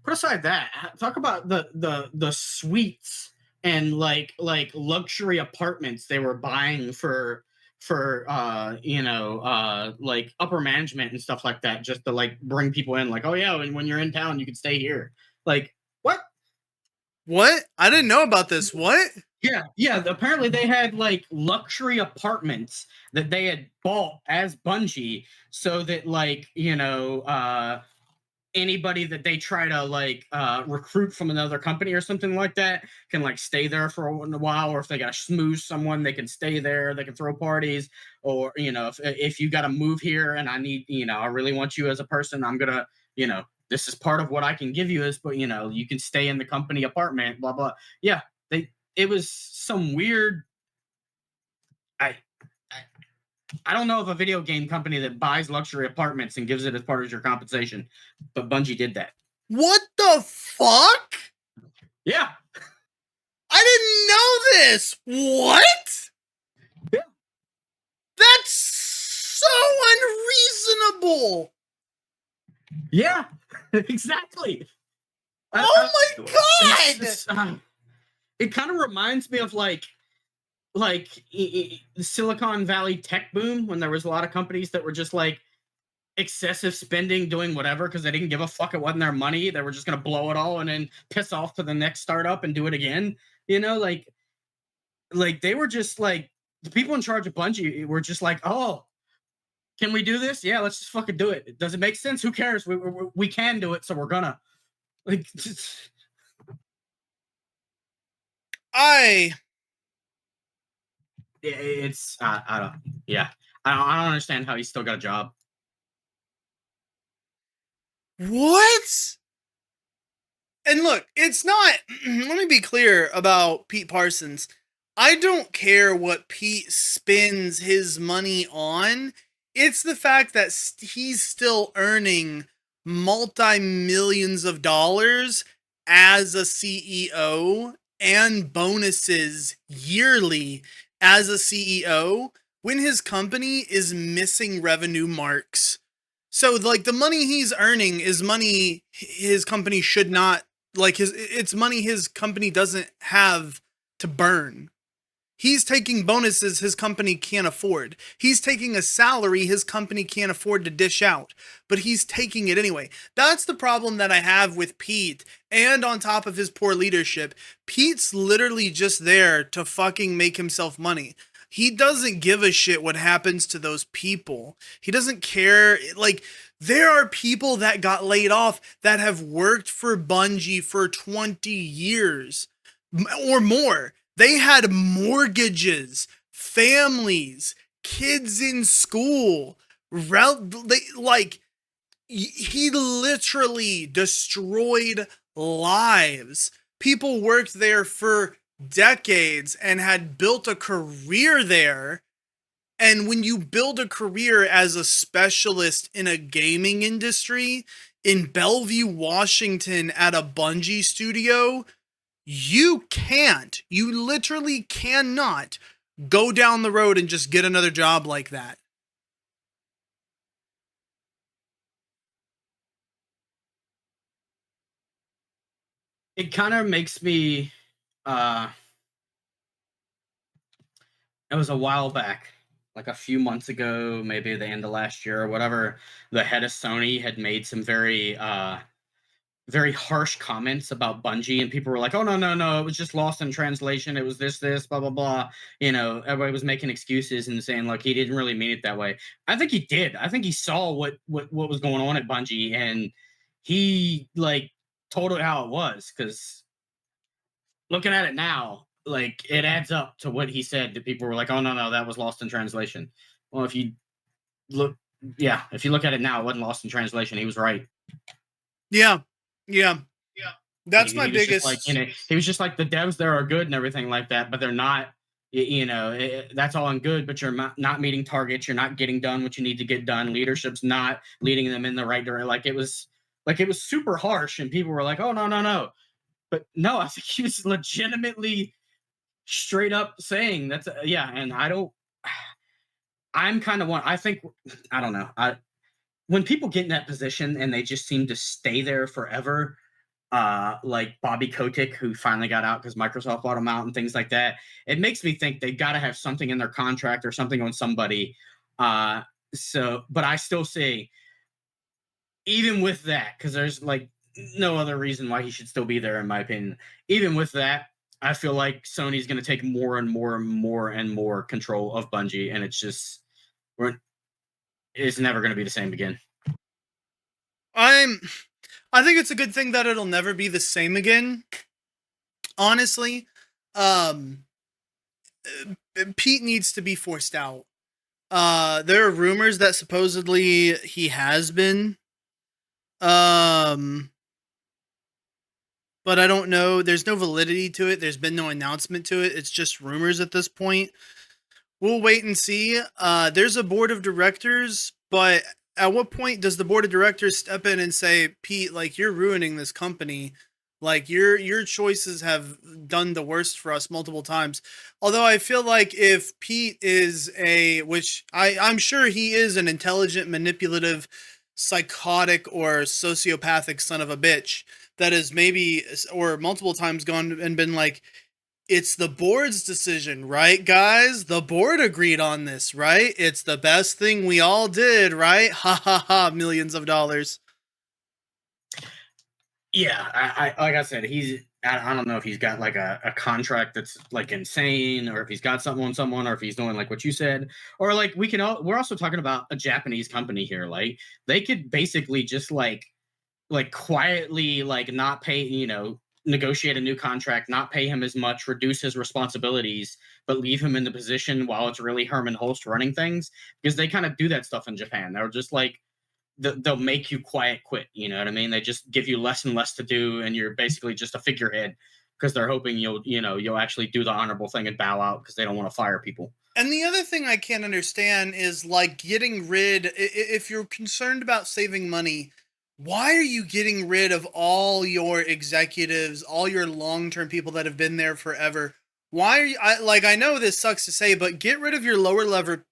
Put aside that, talk about the suites and like luxury apartments they were buying for like upper management and stuff like that, just to like bring people in, like, oh yeah, when you're in town you can stay here. Like, what? What? I didn't know about this. What? Yeah, apparently they had like luxury apartments that they had bought as Bungie, so that like anybody that they try to like recruit from another company or something like that can like stay there for a while, or if they got to smooze someone, they can stay there, they can throw parties, or if you got to move here and I need, I really want you as a person, I'm gonna, this is part of what I can give you is, but you can stay in the company apartment, blah blah. Yeah, it was some weird. I, I I don't know of a video game company that buys luxury apartments and gives it as part of your compensation, but Bungie did that. What the fuck? Yeah. I didn't know this. What? Yeah. That's so unreasonable. Yeah, exactly. Oh my god! It kind of reminds me of like the Silicon Valley tech boom, when there was a lot of companies that were just like excessive spending, doing whatever because they didn't give a fuck. It wasn't their money. They were just gonna blow it all and then piss off to the next startup and do it again. Like they were just like, the people in charge of Bungie were just like, oh, can we do this? Yeah, let's just fucking do it. Does it make sense? Who cares? We can do it, so we're gonna. Like, I it's I don't, yeah, I don't understand how he's still got a job. what? And look, it's not. Let me be clear about Pete Parsons. I don't care what Pete spends his money on. It's the fact that he's still earning multi millions of dollars as a CEO and bonuses yearly as a CEO when his company is missing revenue marks. So like the money he's earning is money his company should not, like, it's money his company doesn't have to burn. He's taking bonuses his company can't afford. He's taking a salary his company can't afford to dish out, but he's taking it anyway. That's the problem that I have with Pete. And on top of his poor leadership, Pete's literally just there to fucking make himself money. He doesn't give a shit what happens to those people. He doesn't care. Like, there are people that got laid off that have worked for Bungie for 20 years or more. They had mortgages, families, kids in school. Like, he literally destroyed lives. People worked there for decades and had built a career there. And when you build a career as a specialist in a gaming industry in Bellevue, Washington at a Bungie studio, you literally cannot go down the road and just get another job like that. It kind of makes me uh it was a while back, like a few months ago, maybe the end of last year or whatever. The head of Sony had made some very harsh comments about Bungie, and people were like, "Oh no, no, no! It was just lost in translation. It was this, blah blah blah." Everybody was making excuses and saying like he didn't really mean it that way. I think he did. I think he saw what was going on at Bungie, and he like told it how it was. Because looking at it now, like it adds up to what he said. That people were like, "Oh no, no, that was lost in translation." Well, if you look, yeah, if you look at it now, it wasn't lost in translation. He was right. Yeah. Yeah. Yeah. That's my He was just like, biggest. he was just like the devs there are good and everything like that, but they're not. That's all in good, but you're not meeting targets. You're not getting done what you need to get done. Leadership's not leading them in the right direction. Like it was super harsh, and people were like, "Oh no, no, no!" But no, I think he was legitimately straight up saying that's yeah. And I don't. I'm kind of one. I think I don't know. When people get in that position and they just seem to stay there forever, like Bobby Kotick, who finally got out because Microsoft bought him out and things like that. It makes me think they've got to have something in their contract or something on somebody. But I still say, even with that, because there's like no other reason why he should still be there, in my opinion. Even with that, I feel like Sony's going to take more and more and more and more control of Bungie, and we're, it's never going to be the same again. I'm I think it's a good thing that it'll never be the same again. Honestly, um Pete needs to be forced out. There are rumors that supposedly he has been. Um but I don't know. There's no validity to it. There's been no announcement to it. It's just rumors at this point. We'll wait and see. There's a board of directors, but at what point does the board of directors step in and say, Pete, like you're ruining this company? Like your choices have done the worst for us multiple times. Although I feel like if Pete is which I'm sure he is an intelligent, manipulative, psychotic, or sociopathic son of a bitch that has maybe or multiple times gone and been like, it's the board's decision, right, guys? The board agreed on this, right? It's the best thing we all did, right? Ha ha ha, millions of dollars. Yeah, I like I said, I don't know if he's got like a contract that's like insane, or if he's got something on someone, or if he's doing like what you said, or like we're also talking about a Japanese company here. Like they could basically just like quietly like not pay, negotiate a new contract, not pay him as much, reduce his responsibilities, but leave him in the position while it's really Herman Holst running things, because they kind of do that stuff in Japan. They're just like they'll make you quiet quit. You know what I mean? They just give you less and less to do, and you're basically just a figurehead because they're hoping you'll actually do the honorable thing and bow out because they don't want to fire people. And the other thing I can't understand is like getting rid, if you're concerned about saving money, why are you getting rid of all your executives, all your long term people that have been there forever? Why are you, I know this sucks to say, but get rid of your lower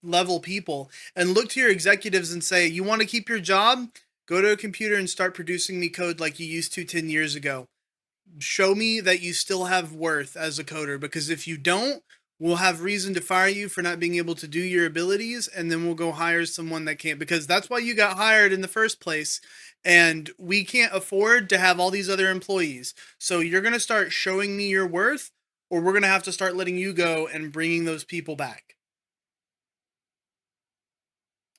level people and look to your executives and say, you want to keep your job? Go to a computer and start producing me code like you used to 10 years ago. Show me that you still have worth as a coder, because if you don't, we'll have reason to fire you for not being able to do your abilities, and then we'll go hire someone that can't, because that's why you got hired in the first place. And we can't afford to have all these other employees. So you're going to start showing me your worth, or we're going to have to start letting you go and bringing those people back.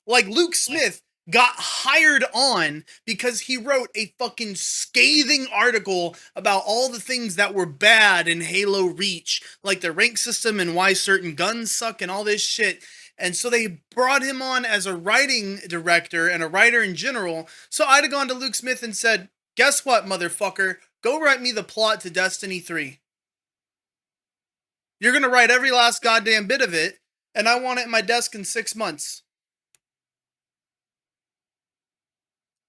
Like Luke Smith got hired on because he wrote a fucking scathing article about all the things that were bad in Halo Reach, like the rank system and why certain guns suck and all this shit. And so they brought him on as a writing director and a writer in general. So I'd have gone to Luke Smith and said, guess what, motherfucker? Go write me the plot to Destiny 3. You're going to write every last goddamn bit of it, and I want it in my desk in 6 months.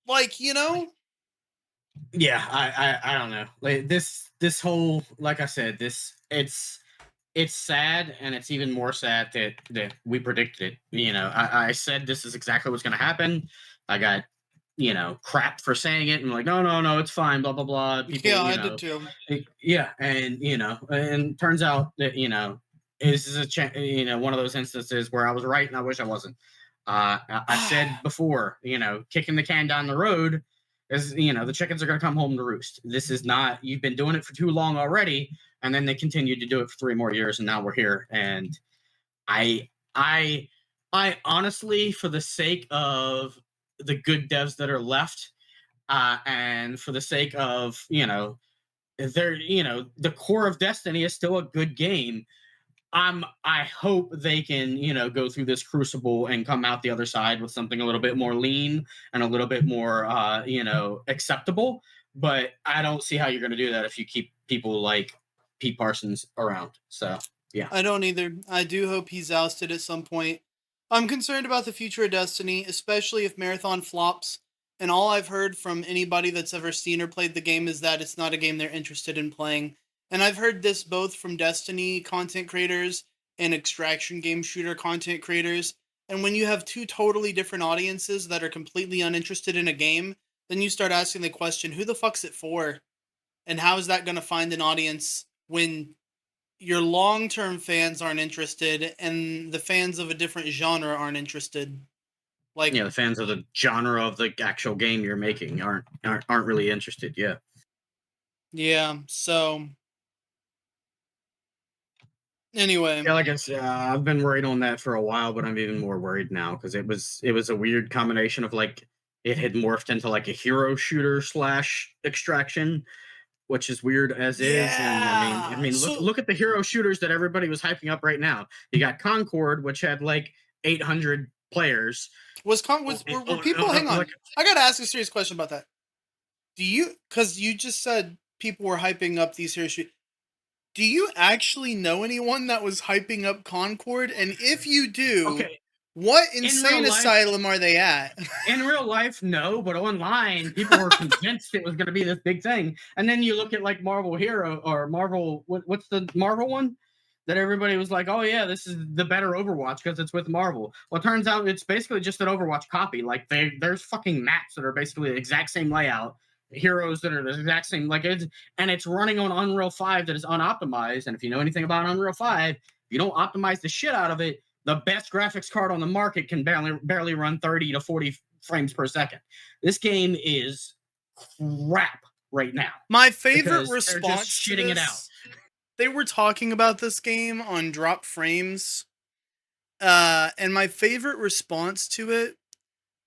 Like, you know? Yeah, I don't know. Like this whole, like I said, it's sad, and it's even more sad that we predicted it. I said this is exactly what's going to happen. I got crap for saying it, and like, no, it's fine, blah blah blah. People, Yeah, I did too. yeah, and turns out that this is one of those instances where I was right, and I wish I wasn't. I said before, kicking the can down the road is, the chickens are going to come home to roost. This is not, you've been doing it for too long already. And then they continued to do it for 3 more years, and now we're here. And I, I, I honestly, for the sake of the good devs that are left, and for the sake of, the core of Destiny is still a good game. I hope they can, go through this crucible and come out the other side with something a little bit more lean and a little bit more acceptable. But I don't see how you're going to do that if you keep people like Pete Parsons around. So yeah. I don't either. I do hope he's ousted at some point. I'm concerned about the future of Destiny, especially if Marathon flops. And all I've heard from anybody that's ever seen or played the game is that it's not a game they're interested in playing. And I've heard this both from Destiny content creators and extraction game shooter content creators. And when you have two totally different audiences that are completely uninterested in a game, then you start asking the question, who the fuck's it for? And how is that going to find an audience when your long-term fans aren't interested and the fans of a different genre aren't interested? Like, Yeah, the fans of the genre of the actual game you're making aren't really interested. Yeah. yeah, so anyway. Yeah, like I said, I've been worried on that for a while, but I'm even more worried now because it was a weird combination of like it had morphed into like a hero shooter slash extraction, which is weird as is. And Yeah. So look at the hero shooters that everybody was hyping up right now. You got Concord, which had like 800 players. were people, hang on. Like, I got to ask a serious question about that. Cuz you just said people were hyping up these heroes. Do you actually know anyone that was hyping up Concord? And if you do, okay, what in insane real life, asylum are they at? in real life, no, but online, people were convinced it was going to be this big thing. And then you look at like Marvel Hero or Marvel, what's the Marvel one that everybody was like, oh yeah, this is the better Overwatch because it's with Marvel. Well, it turns out it's basically just an Overwatch copy. Like there's fucking maps that are basically the exact same layout, heroes that are the exact same, and it's running on Unreal 5 that is unoptimized. And if you know anything about Unreal 5, if you don't optimize the shit out of it, the best graphics card on the market can barely run 30 to 40 frames per second. This game is crap right now. My favorite Because they're just response to shitting it out. this, they were talking about this game on Drop Frames, and my favorite response to it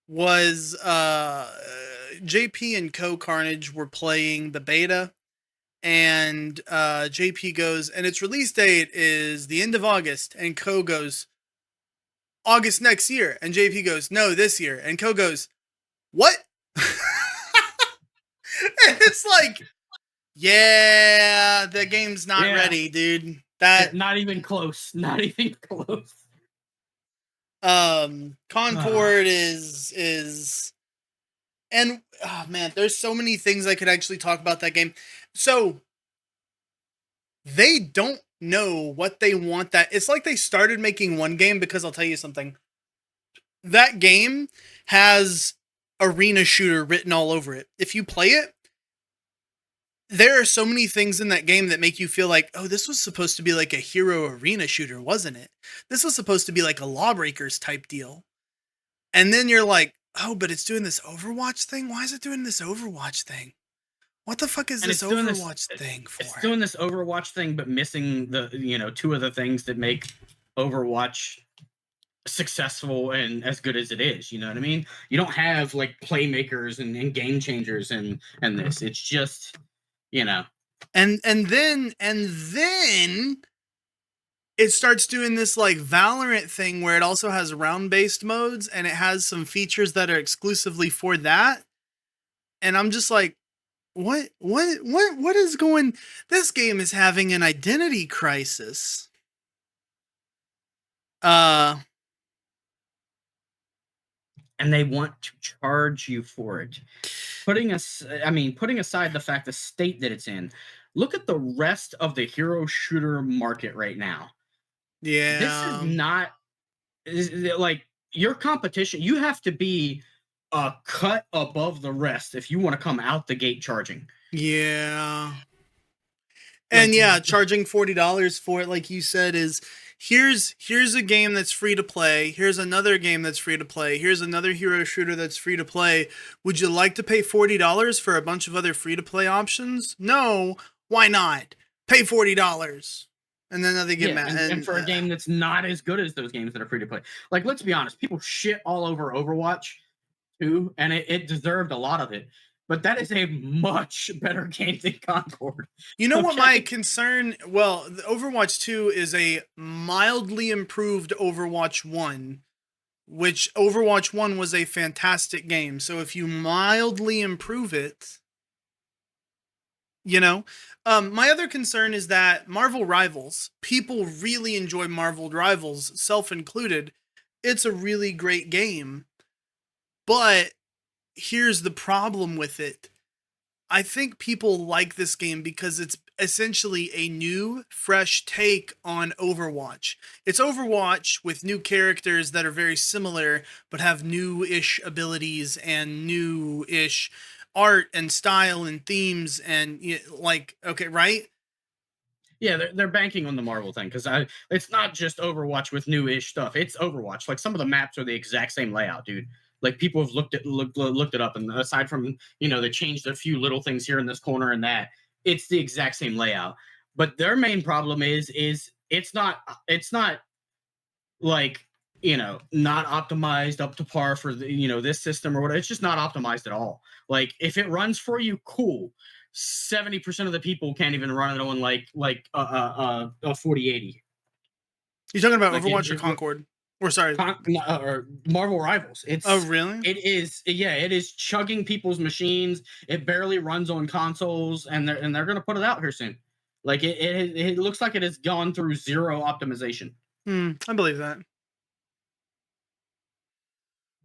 was JP and Co Carnage were playing the beta, and JP goes, and its release date is the end of August, and Co goes, August next year, and JP goes, no, this year, and Co goes, what? And it's like, yeah, the game's not ready, dude. That Not even close. Not even close. Concord is and oh man, there's so many things I could actually talk about that game. So they don't know what they want. That it's like they started making one game, because I'll tell you something. That game has arena shooter written all over it. If you play it, there are so many things in that game that make you feel like, oh, this was supposed to be like a hero arena shooter, wasn't it? This was supposed to be like a Lawbreakers type deal. And then you're like, oh, but it's doing this Overwatch thing? Why is it doing this Overwatch thing? What the fuck is And this it's doing this Overwatch thing it's for? doing this Overwatch thing, but missing the two of the things that make Overwatch successful and as good as it is. You know what I mean? You don't have like playmakers and game changers and this. It's just you know And then it starts doing this like Valorant thing where it also has round-based modes and it has some features that are exclusively for that. And I'm just like, what is going, this game is having an identity crisis. and they want to charge you for it. Putting aside the fact the state that it's in, look at the rest of the hero shooter market right now. This is Yeah. not like your competition. You have to be a cut above the rest if you want to come out the gate charging. Yeah. And Like, yeah, charging $40 for it, like you said, is here's a game that's free to play. Here's another game that's free to play. Here's another hero shooter that's free to play. Would you like to pay $40 for a bunch of other free to play options? No. Why not? Pay $40. And then they get yeah, mad. and for a game that's not as good as those games that are free to play. Like, let's be honest, people shit all over Overwatch too, and it deserved a lot of it. But that is a much better game than Concord. You know what my Okay? concern? Well, the Overwatch 2 is a mildly improved Overwatch 1, which Overwatch 1 was a fantastic game. So if you mildly improve it, my other concern is that Marvel Rivals, people really enjoy Marvel Rivals, self included. It's a really great game. But here's the problem with it. I think people like this game because it's essentially a new, fresh take on Overwatch. It's Overwatch with new characters that are very similar, but have new-ish abilities and new-ish art and style and themes and like, okay, right? Yeah, they're banking on the Marvel thing because it's not just Overwatch with new-ish stuff. It's Overwatch. Like some of the maps are the exact same layout, dude. Like people have looked it up, and aside from they changed a few little things here in this corner and that, it's the exact same layout. But their main problem is it's not like not optimized up to par for this system or whatever. It's just not optimized at all. Like if it runs for you, cool. 70% of the people can't even run it on a 4080. You talking about Like Overwatch or Concord? Or sorry. or Marvel Rivals. Oh, really? It is chugging people's machines. It barely runs on consoles, and they're gonna put it out here soon. Like it looks like it has gone through zero optimization. I believe that.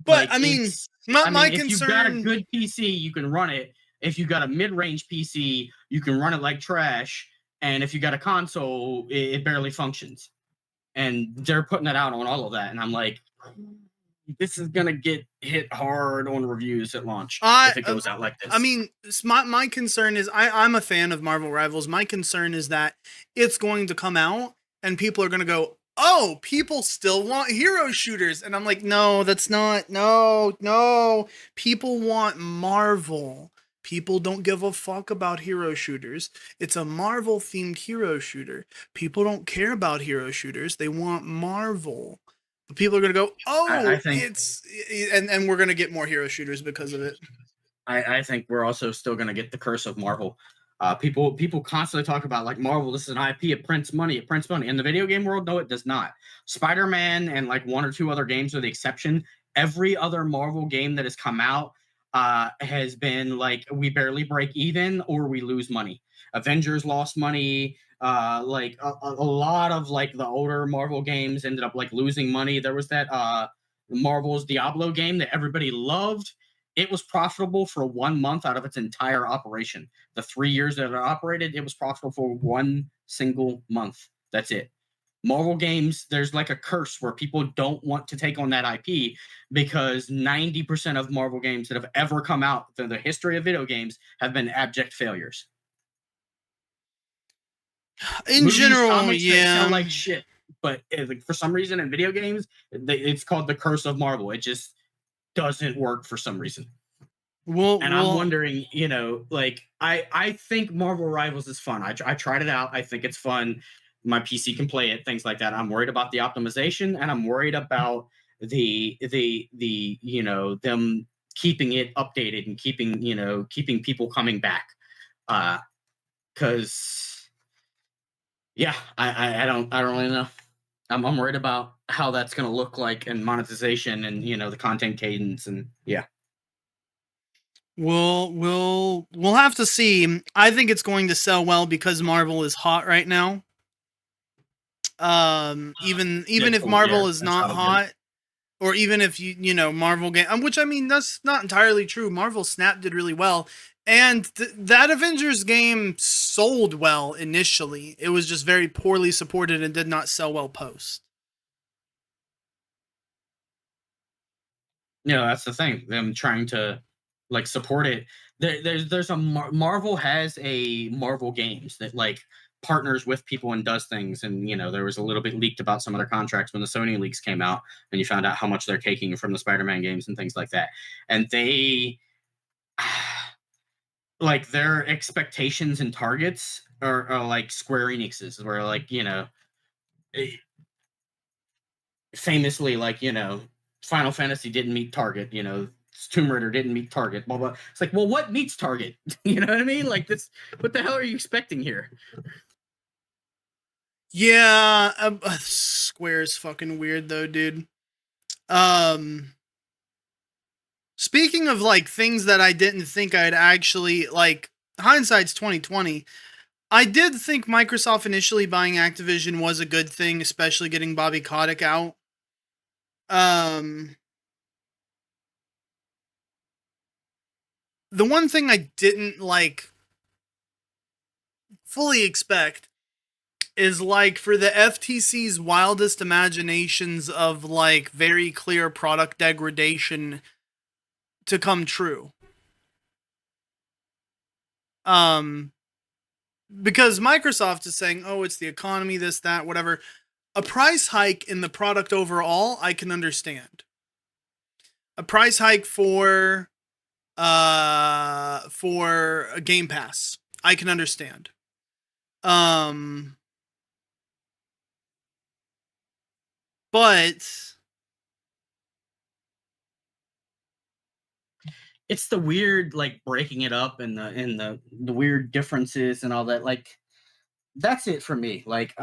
But Like I mean, it's my if you've got a concern. good PC, you can run it. If you've got a mid-range PC, you can run it like trash. And if you got a console, it barely functions. And they're putting it out on all of that. And I'm like, this is gonna get hit hard on reviews at launch if it goes out like this. I mean, my concern is I'm a fan of Marvel Rivals. My concern is that it's going to come out and people are going to go, oh, people still want hero shooters. And I'm like, no, that's not, no. People want Marvel. People don't give a fuck about hero shooters. It's a Marvel themed hero shooter. People don't care about hero shooters. They want Marvel. People are going to go, oh, I think and we're going to get more hero shooters because of it. I think we're also still going to get the curse of Marvel. People constantly talk about like Marvel. This is an IP. It prints money. It prints money. In the video game world, no, it does not. Spider-Man and like one or two other games are the exception. Every other Marvel game that has come out has been like we barely break even or we lose money. Avengers lost money. Like a lot of like the older Marvel games ended up like losing money. There was that Marvel's Diablo game that everybody loved. It was profitable for 1 month out of its entire operation. The 3 years that it operated, it was profitable for one single month. That's it. Marvel games, there's like a curse where people don't want to take on that IP because 90% of Marvel games that have ever come out through the history of video games have been abject failures. In Movies, general, comics, they sell yeah. like shit. But like, for some reason in video games, it's called the curse of Marvel. It just doesn't work for some reason. And I'm Well, wondering, like I think Marvel Rivals is fun. I tried it out. I think it's fun. My PC can play it, things like that. I'm worried about the optimization, and I'm worried about the them keeping it updated and keeping people coming back. Because yeah, I don't really know. I'm worried about how that's going to look like and monetization and the content cadence and yeah. we'll have to see. I think it's going to sell well because Marvel is hot right now. Even if Deadpool, yeah, Marvel is that not sounded good. hot, or even if Marvel game, which I mean that's not entirely true. Marvel Snap did really well, and that Avengers game sold well initially. It was just very poorly supported and did not sell well post. That's the thing. Them trying to like support it. There's a Marvel has a Marvel Games that like partners with people and does things. And there was a little bit leaked about some of their contracts when the Sony leaks came out, and you found out how much they're taking from the Spider-Man games and things like that. And they like their expectations and targets are like Square Enix's, where like eh, famously like Final Fantasy didn't meet target, Tomb Raider didn't meet target, blah blah. It's like, well, what meets target? You know what I mean? Like this, what the hell are you expecting here? Yeah, Square's fucking weird though, dude. Um, Speaking of like things that I didn't think I'd actually like, hindsight's 2020. I did think Microsoft initially buying Activision was a good thing, especially getting Bobby Kotick out. Um, the one thing I didn't like fully expect is like for the FTC's wildest imaginations of like very clear product degradation to come true. Um, because Microsoft is saying, "Oh, it's the economy, this, that, whatever." A price hike in the product overall, I can understand. A price hike for a Game Pass, I can understand. Um, but It's the weird like breaking it up and the weird differences and all that. Like that's it for me. Like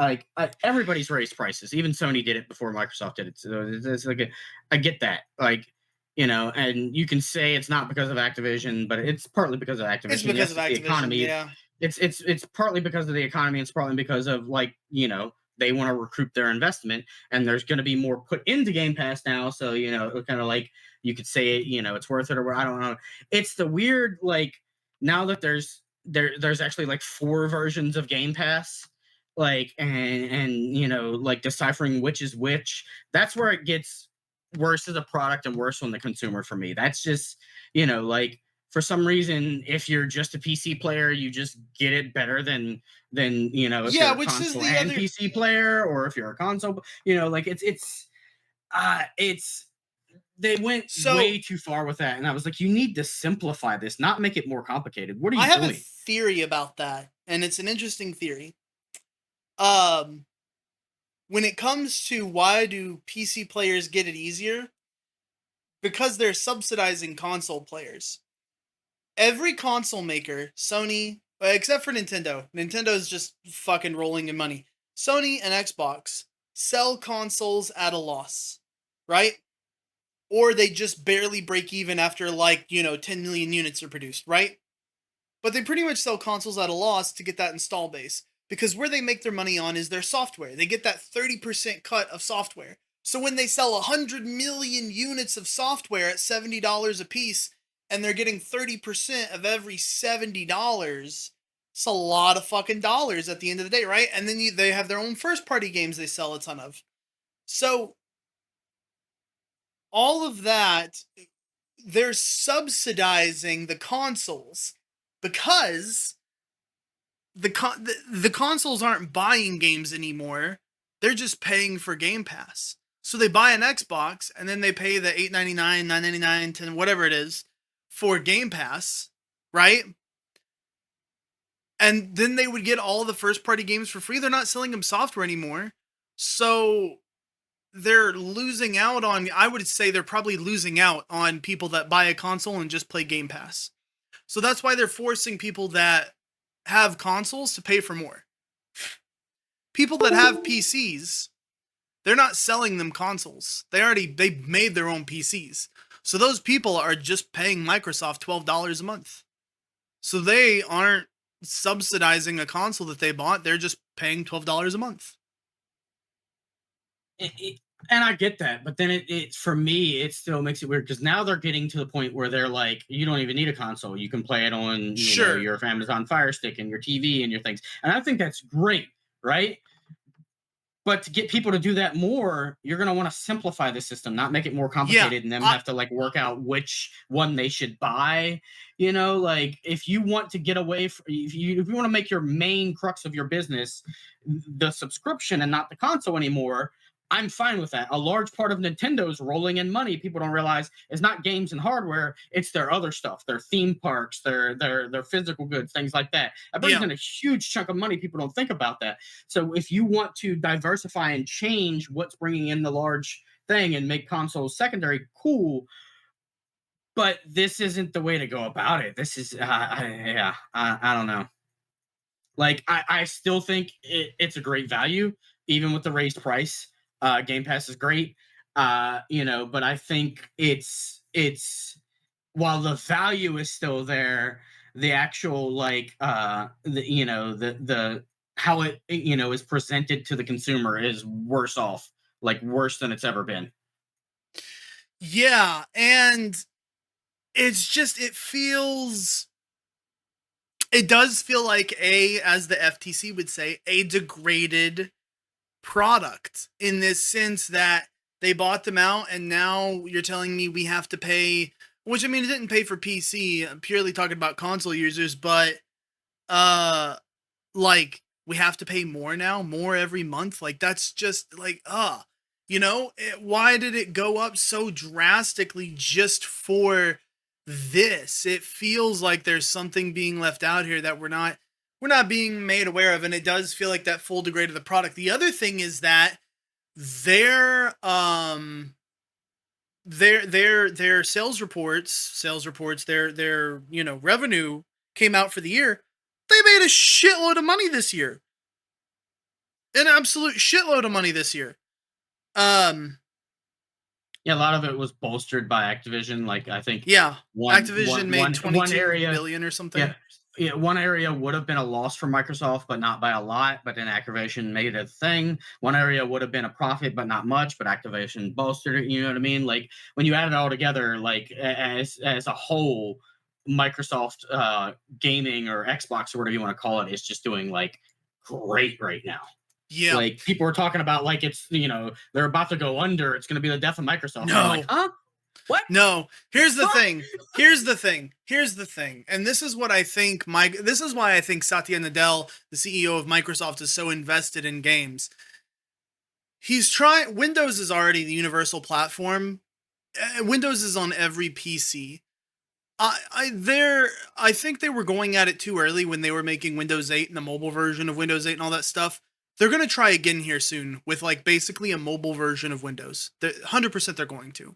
everybody's raised prices. Even Sony did it before Microsoft did it. So it's like I get that. Like and you can say it's not because of Activision, but it's partly because of it's Activision. because Yes, of it's the Activision, economy. yeah. It's partly because of the economy. It's partly because of like they want to recoup their investment, and there's going to be more put into Game Pass now. So kind of like you could say it's worth it, or I don't know. It's the weird like now that there's actually like 4 versions of Game Pass, like and like deciphering which is which. That's where it gets worse as a product and worse on the consumer for me. That's just like for some reason, if you're just a PC player, you just get it better than if Yeah, you're a which is console the and other. PC player, or if you're a console, like it's they went So way too far with that, and I was like, you need to simplify this, not make it more complicated. What are I you have a doing? theory about that, and it's an interesting theory. Um, when it comes to why do PC players get it easier? Because they're subsidizing console players. Every console maker, Sony, except for Nintendo, Nintendo's just fucking rolling in money. Sony and Xbox sell consoles at a loss, right? Or they just barely break even after 10 million units are produced, right? But they pretty much sell consoles at a loss to get that install base. Because where they make their money on is their software. They get that 30% cut of software. So when they sell 100 million units of software at $70 a piece, and they're getting 30% of every $70, it's a lot of fucking dollars at the end of the day, right? And then they have their own first party games they sell a ton of. So all of that, they're subsidizing the consoles because the consoles aren't buying games anymore. They're just paying for Game Pass. So they buy an Xbox and then they pay the $8.99, $9.99, $10, whatever it is for Game Pass, right? And then they would get all the first party games for free. They're not selling them software anymore. So they're losing out on, I would say they're probably losing out on people that buy a console and just play Game Pass. So that's why they're forcing people that have consoles to pay for more. People that have PCs, they're not selling them consoles. They made their own PCs. So those people are just paying Microsoft $12 a month. So they aren't subsidizing a console that they bought. They're just paying $12 a month. And I get that, but then it for me, it still makes it weird because now they're getting to the point where they're like, you don't even need a console. You can play it on your Amazon Fire Stick and your TV and your things. And I think that's great, right? But to get people to do that more, you're going to want to simplify the system, not make it more complicated and then have to like work out which one they should buy. Like if you want to get away from, if you want to make your main crux of your business the subscription and not the console anymore, I'm fine with that. A large part of Nintendo's rolling in money, people don't realize, is not games and hardware. It's their other stuff, their theme parks, their physical goods, things like that. That brings in a huge chunk of money. People don't think about that. So if you want to diversify and change what's bringing in the large thing and make consoles secondary, cool. But this isn't the way to go about it. This is, I don't know. Like, I still think it's a great value, even with the raised price. Game Pass is great, but I think it's while the value is still there, the actual like the how it is presented to the consumer is worse off, like worse than it's ever been. Yeah, and it's just it does feel like as the FTC would say, a degraded product in this sense that they bought them out and now you're telling me we have to pay, which I mean, it didn't pay for PC, I'm purely talking about console users, but like we have to pay more now, more every month. Like that's just like, why did it go up so drastically just for this? It feels like there's something being left out here that we're not being made aware of, and it does feel like that full degrade of the product. The other thing is that their sales reports, their revenue came out for the year. They made a shitload of money this year. An absolute shitload of money this year. Yeah, a lot of it was bolstered by Activision. Like I think, Activision made 22 billion or something. Yeah, one area would have been a loss for Microsoft, but not by a lot. But then Activision made it a thing. One area would have been a profit, but not much. But Activision bolstered it. You know what I mean? Like when you add it all together, like as a whole, Microsoft gaming or Xbox or whatever you want to call it is just doing like great right now. Yeah. Like people are talking about like it's they're about to go under. It's going to be the death of Microsoft. No. I'm like, huh? What? No. Here's the thing. And this is what I think this is why I think Satya Nadella, the CEO of Microsoft, is so invested in games. Windows is already the universal platform. Windows is on every PC. I think they were going at it too early when they were making Windows 8 and the mobile version of Windows 8 and all that stuff. They're going to try again here soon with like basically a mobile version of Windows. 100% they're going to.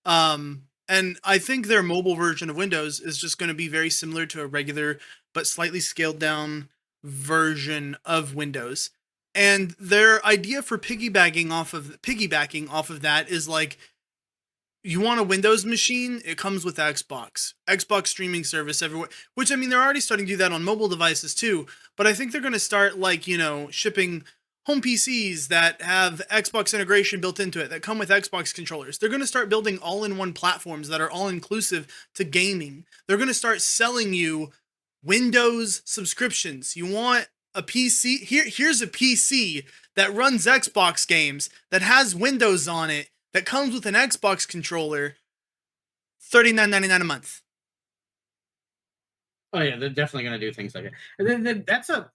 And I think their mobile version of Windows is just going to be very similar to a regular but slightly scaled down version of Windows. And their idea for piggybacking off of that is like, you want a Windows machine? It comes with Xbox streaming service everywhere, which I mean, they're already starting to do that on mobile devices too. But I think they're going to start like, shipping home PCs that have Xbox integration built into it, that come with Xbox controllers. They're going to start building all-in-one platforms that are all-inclusive to gaming. They're going to start selling you Windows subscriptions. You want a PC? Here's a PC that runs Xbox games, that has Windows on it, that comes with an Xbox controller, $39.99 a month. Oh yeah, they're definitely going to do things like that. And then that's a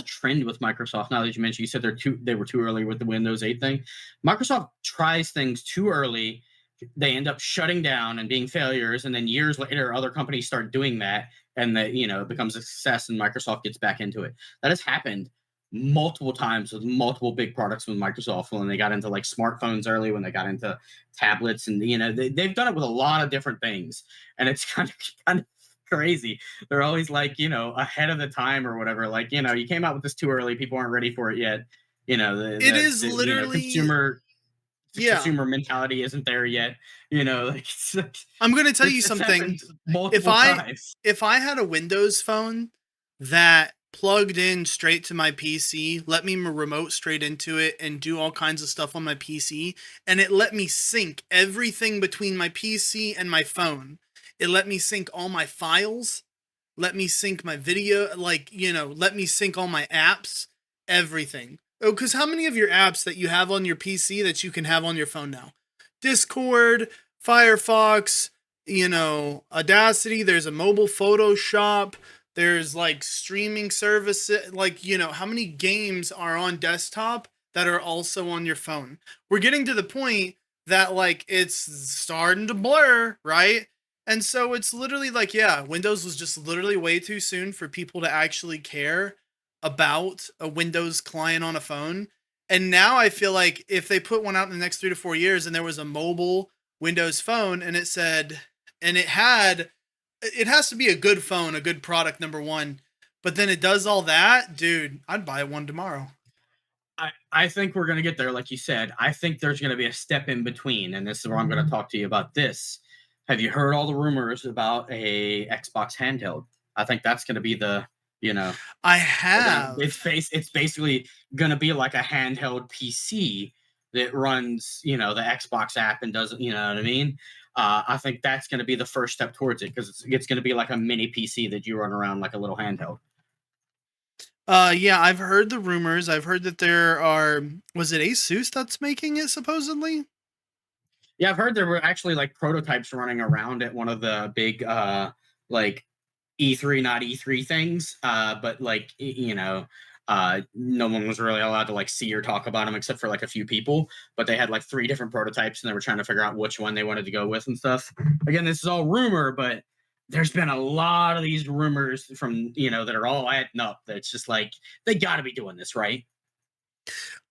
trend with Microsoft. Now that you mentioned, you said they were too early with the Windows 8 thing. Microsoft tries things too early. They end up shutting down and being failures, and then years later, other companies start doing that, and that it becomes a success, and Microsoft gets back into it. That has happened multiple times with multiple big products with Microsoft when they got into like smartphones early, when they got into tablets, and they've done it with a lot of different things, and it's kind of crazy. They're always like, ahead of the time or whatever. Like, you came out with this too early. People aren't ready for it yet. It is The literally, yeah. consumer mentality isn't there yet. Like I'm going to tell you it's something. happened If multiple I times. if I had a Windows phone that plugged in straight to my PC, let me remote straight into it and do all kinds of stuff on my PC, and it let me sync everything between my PC and my phone. It let me sync all my files, let me sync my video, like, let me sync all my apps, everything. Oh, because how many of your apps that you have on your PC that you can have on your phone now? Discord, Firefox, Audacity, there's a mobile Photoshop, there's like streaming services, like, how many games are on desktop that are also on your phone? We're getting to the point that like it's starting to blur, right? And so it's literally like, yeah, Windows was just literally way too soon for people to actually care about a Windows client on a phone. And now I feel like if they put one out in the next 3 to 4 years and there was a mobile Windows phone and it has to be a good phone, a good product, number one. But then it does all that, dude, I'd buy one tomorrow. I think we're going to get there, like you said. I think there's going to be a step in between, and this is where I'm going to talk to you about this. Have you heard all the rumors about a Xbox handheld? I think that's going to be I they're gonna have. it's basically going to be like a handheld PC that runs the Xbox app and does, you know what I mean. I think that's going to be the first step towards it, because it's going to be like a mini PC that you run around like a little handheld. Yeah, I've heard the rumors. I've heard that there are, was it Asus that's making it supposedly? Yeah, I've heard there were actually like prototypes running around at one of the big like E3, not E3 things. But like no one was really allowed to like see or talk about them except for like a few people. But they had like three different prototypes, and they were trying to figure out which one they wanted to go with and stuff. Again, this is all rumor, but there's been a lot of these rumors from that are all adding up. That's just like they got to be doing this right.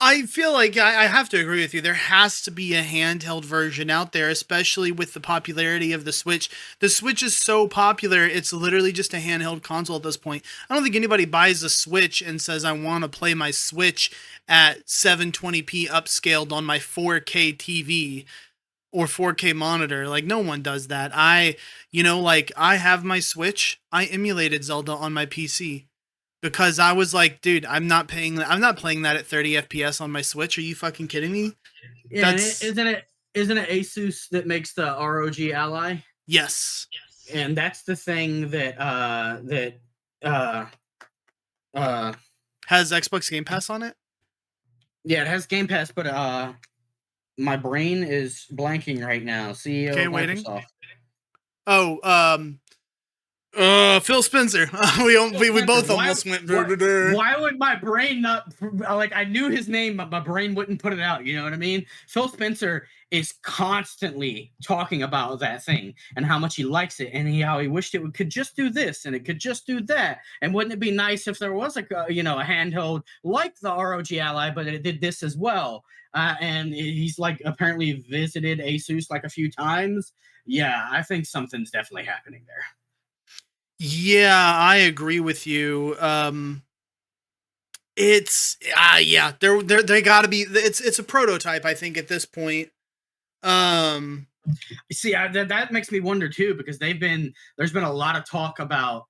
I feel like I have to agree with you. There has to be a handheld version out there, especially with the popularity of the Switch. The Switch is so popular, it's literally just a handheld console at this point. I don't think anybody buys a Switch and says, I want to play my Switch at 720p upscaled on my 4K TV or 4K monitor. Like, no one does that. I have my Switch. I emulated Zelda on my PC because I was like, dude, I'm not playing that at 30 FPS on my Switch. Are you fucking kidding me? Yeah, and That's isn't it Asus that makes the ROG Ally? yes. And that's the thing uh uh Has Xbox Game Pass on it? yeah, it has Game Pass, but my brain is blanking right now. CEO Okay, of waiting. Microsoft. Oh, Phil Spencer. We Spencer. both Why almost went. why why would my brain not, like, I knew his name, but my brain wouldn't put it out, you know what I mean? Phil Spencer is constantly talking about that thing and how much he likes it, and how he wished could just do this and it could just do that. And wouldn't it be nice if there was a handheld like the ROG Ally, but it did this as well? And he's like apparently visited Asus like a few times. Yeah, I think something's definitely happening there. Yeah, I agree with you. It's yeah, they got to be. It's a prototype, I think, at this point. Um, See, that makes me wonder too, because there's been a lot of talk about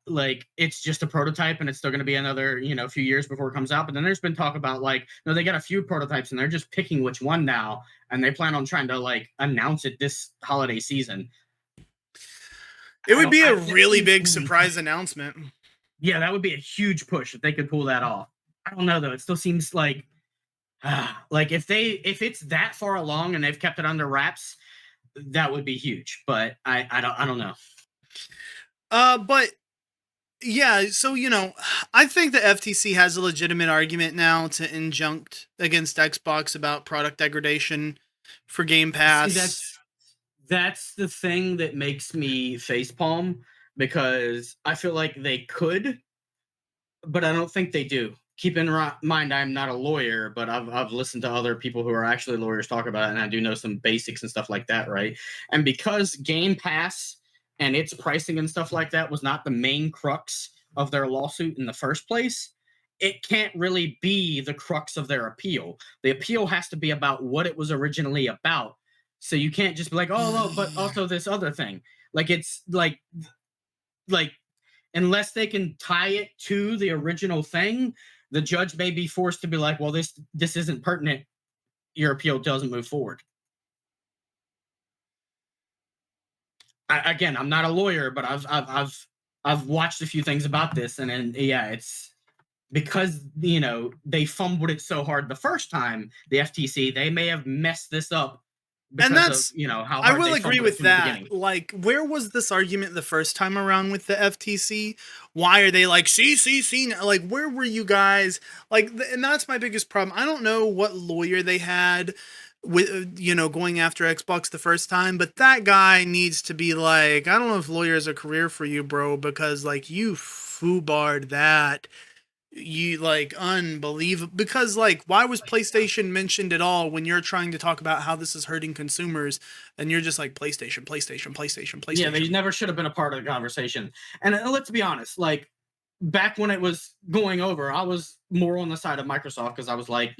like it's just a prototype and it's still going to be another few years before it comes out. But then there's been talk about like, no, they got a few prototypes and they're just picking which one now, and they plan on trying to like announce it this holiday season. it I would don't be I a that really seems big surprise announcement. Yeah, that would be a huge push if they could pull that off. I don't know though, it still seems like like if it's that far along and they've kept it under wraps, that would be huge. But I don't know. But yeah, so I think the FTC has a legitimate argument now to injunct against Xbox about product degradation for Game See, Pass. that's the thing that makes me facepalm, because I feel like they could, but I don't think they do. Keep in mind, I'm not a lawyer, but I've listened to other people who are actually lawyers talk about it, and I do know some basics and stuff like that, right? And because Game Pass and its pricing and stuff like that was not the main crux of their lawsuit in the first place, it can't really be the crux of their appeal. The appeal has to be about what it was originally about. So you can't just be like, oh, no, but also this other thing. Like it's like unless they can tie it to the original thing, the judge may be forced to be like, well, this isn't pertinent. Your appeal doesn't move forward. Again, I'm not a lawyer, but I've watched a few things about this, and yeah, it's because they fumbled it so hard the first time. The FTC, they may have messed this up And because of that's how I hard will they agree fumbled it with from the that. beginning. Like, where was this argument the first time around with the FTC? Why are they like, see? Like, where were you guys? Like, and that's my biggest problem. I don't know what lawyer they had with, going after Xbox the first time, but that guy needs to be like, I don't know if lawyer is a career for you, bro, because, like, you foobarred that. You like unbelievable because like why was PlayStation mentioned at all when you're trying to talk about how this is hurting consumers and you're just like Yeah, they PlayStation. never should have been a part of the conversation. And let's be honest, like back when it was going over, I was more on the side of Microsoft because I was like,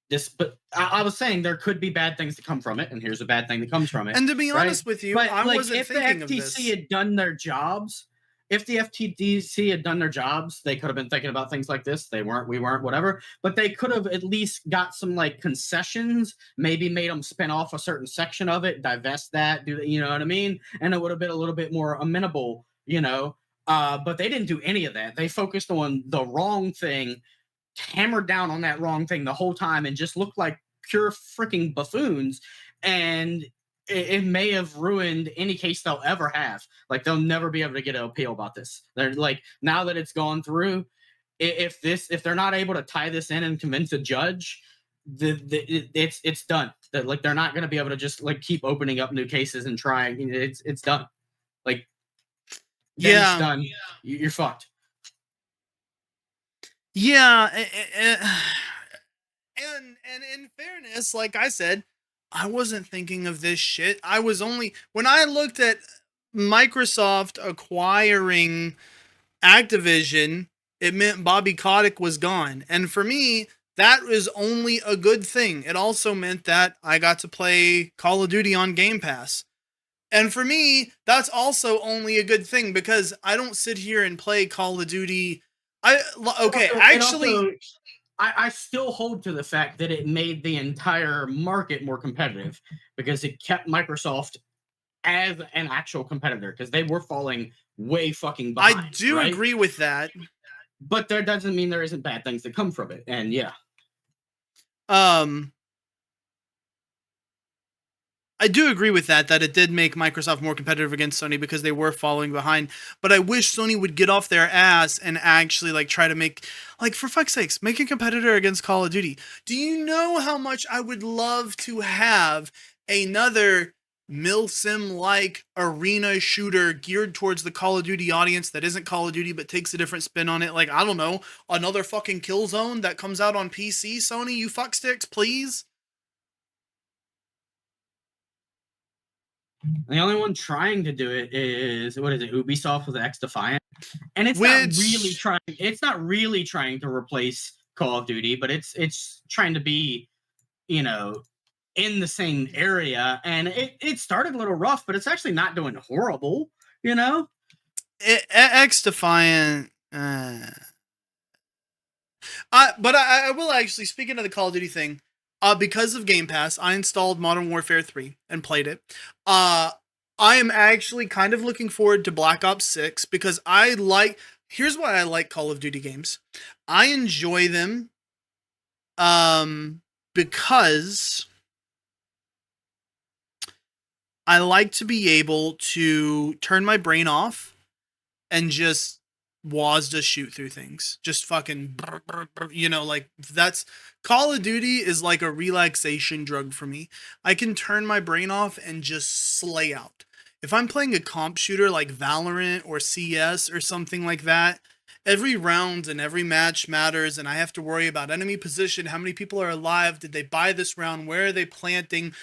this. But I was saying there could be bad things to come from it, and here's a bad thing that comes from it, And to be right? honest with you, But I like, wasn't if the thinking of FTC this. had done their jobs, if the FTC had done their jobs, they could have been thinking about things like this. They weren't, we weren't, whatever. But they could have at least got some like concessions, maybe made them spin off a certain section of it, divest that, do you know what I mean? And it would have been a little bit more amenable, but they didn't do any of that. They focused on the wrong thing, hammered down on that wrong thing the whole time, and just looked like pure freaking buffoons. And it may have ruined any case they'll ever have. Like they'll never be able to get an appeal about this. They're like, now that it's gone through, if they're not able to tie this in and convince a judge, it's done. Like they're not going to be able to just like keep opening up new cases and trying. It's done. Like then it's Yeah. done. You're fucked. Yeah. And in fairness, like I said, I wasn't thinking of this shit. I was only when I looked at Microsoft acquiring Activision, it meant Bobby Kotick was gone. And for me, that was only a good thing. It also meant that I got to play Call of Duty on Game Pass. And for me, that's also only a good thing because I don't sit here and play Call of Duty. Okay, It actually, also I still hold to the fact that it made the entire market more competitive because it kept Microsoft as an actual competitor because they were falling way fucking I behind, do right? agree with that. But there doesn't mean there isn't bad things that come from it. And yeah, Um, I do agree with that it did make Microsoft more competitive against Sony because they were falling behind. But I wish Sony would get off their ass and actually like try to make, like, for fuck's sakes, make a competitor against Call of Duty. Do you know how much I would love to have another milsim like arena shooter geared towards the Call of Duty audience that isn't Call of Duty but takes a different spin on it? Like, I don't know, another fucking Killzone that comes out on PC, Sony, you fucksticks, please? the only one trying to do it is what is it? Ubisoft with X Defiant, and it's not really Which trying. It's not really trying to replace Call of Duty, but it's trying to be, you know, in the same area, and it started a little rough, but it's actually not doing horrible, you know. X Defiant. But I will actually, speaking of the Call of Duty thing, because of Game Pass, I installed Modern Warfare 3 and played it. Uh, I am actually kind of looking forward to Black Ops 6 because here's why I like Call of Duty games. I enjoy them because I like to be able to turn my brain off and just just shoot through things. Just fucking, like that's Call of Duty is like a relaxation drug for me. I can turn my brain off and just slay out. If I'm playing a comp shooter like Valorant or CS or something like that, every round and every match matters, and I have to worry about enemy position, how many people are alive, did they buy this round, where are they planting,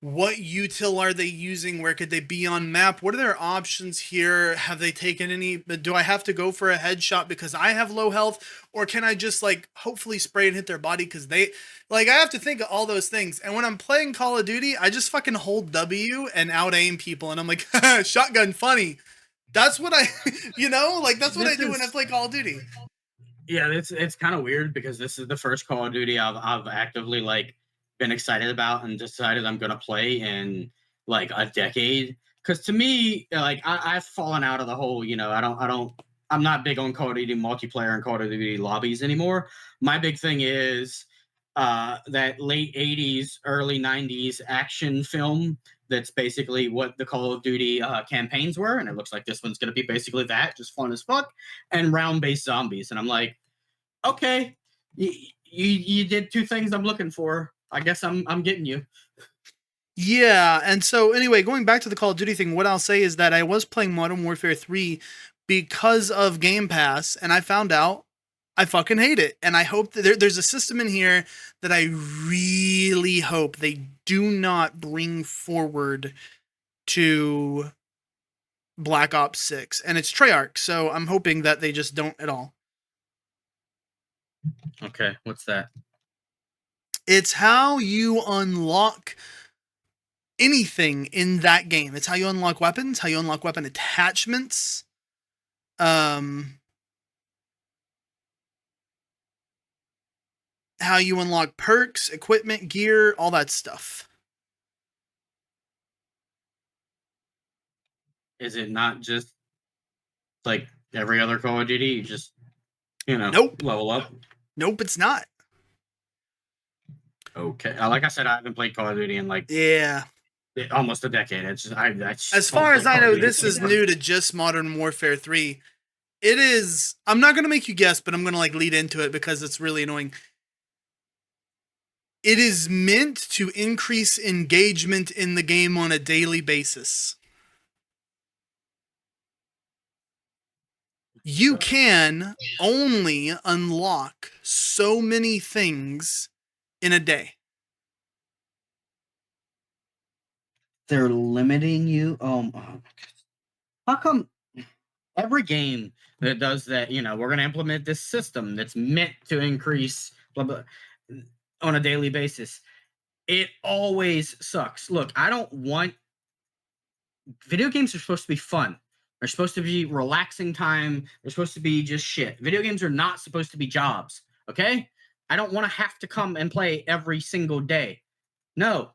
what util are they using? Where could they be on map? What are their options here? Have they taken any? Do I have to go for a headshot because I have low health? Or can I just like hopefully spray and hit their body because they like I have to think of all those things. And when I'm playing Call of Duty, I just fucking hold W and out aim people and I'm like, shotgun funny. That's what I like that's what I do when I play Call of Duty. Yeah, it's kind of weird because this is the first Call of Duty I've actively like been excited about and decided I'm gonna play in like a decade. Because to me, like I've fallen out of the whole, I'm not big on Call of Duty multiplayer and Call of Duty lobbies anymore. My big thing is that late 80s, early 90s action film that's basically what the Call of Duty campaigns were, and it looks like this one's going to be basically that, just fun as fuck, and round-based zombies. And I'm like, okay, you did two things I'm looking for. I guess I'm getting you. Yeah, and so anyway, going back to the Call of Duty thing, what I'll say is that I was playing Modern Warfare 3 because of Game Pass, and I found out I fucking hate it. And I hope that there's a system in here that I really hope they do not bring forward to Black Ops 6. And it's Treyarch, so I'm hoping that they just don't at all. Okay, what's that? It's how you unlock anything in that game. It's how you unlock weapons, how you unlock weapon attachments. How you unlock perks, equipment, gear, all that stuff. Is it not just like every other Call of Duty? You just, Nope. level up? Nope, it's not. Okay. Like I said, I haven't played Call of Duty in like almost a decade. It's just, as far as I know, this is new to just Modern Warfare 3. It is. I'm not going to make you guess, but I'm going to like lead into it because it's really annoying. It is meant to increase engagement in the game on a daily basis. You can only unlock so many things in a day. They're limiting you. How come every game that does that, we're going to implement this system that's meant to increase blah, blah, on a daily basis? It always sucks. Look, I don't want video games are supposed to be fun. They're supposed to be relaxing time. They're supposed to be just shit. Video games are not supposed to be jobs. Okay? I don't want to have to come and play every single day. No.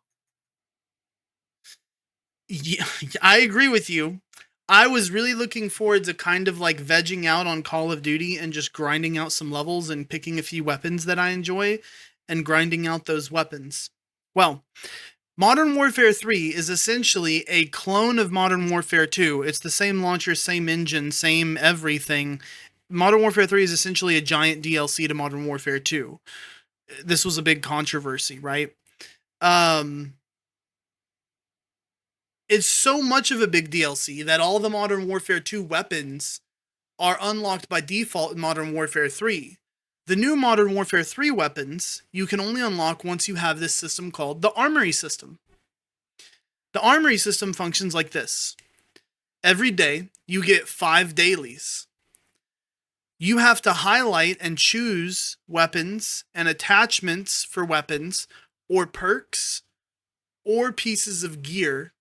Yeah, I agree with you. I was really looking forward to kind of like vegging out on Call of Duty and just grinding out some levels and picking a few weapons that I enjoy and grinding out those weapons. Well, Modern Warfare 3 is essentially a clone of Modern Warfare 2. It's the same launcher, same engine, same everything. Modern Warfare 3 is essentially a giant DLC to Modern Warfare 2. This was a big controversy, right? It's so much of a big DLC that all the Modern Warfare 2 weapons are unlocked by default in Modern Warfare 3. The new Modern Warfare 3 weapons you can only unlock once you have this system called the Armory system. The Armory system functions like this. Every day, you get 5 dailies. You have to highlight and choose weapons and attachments for weapons or perks or pieces of gear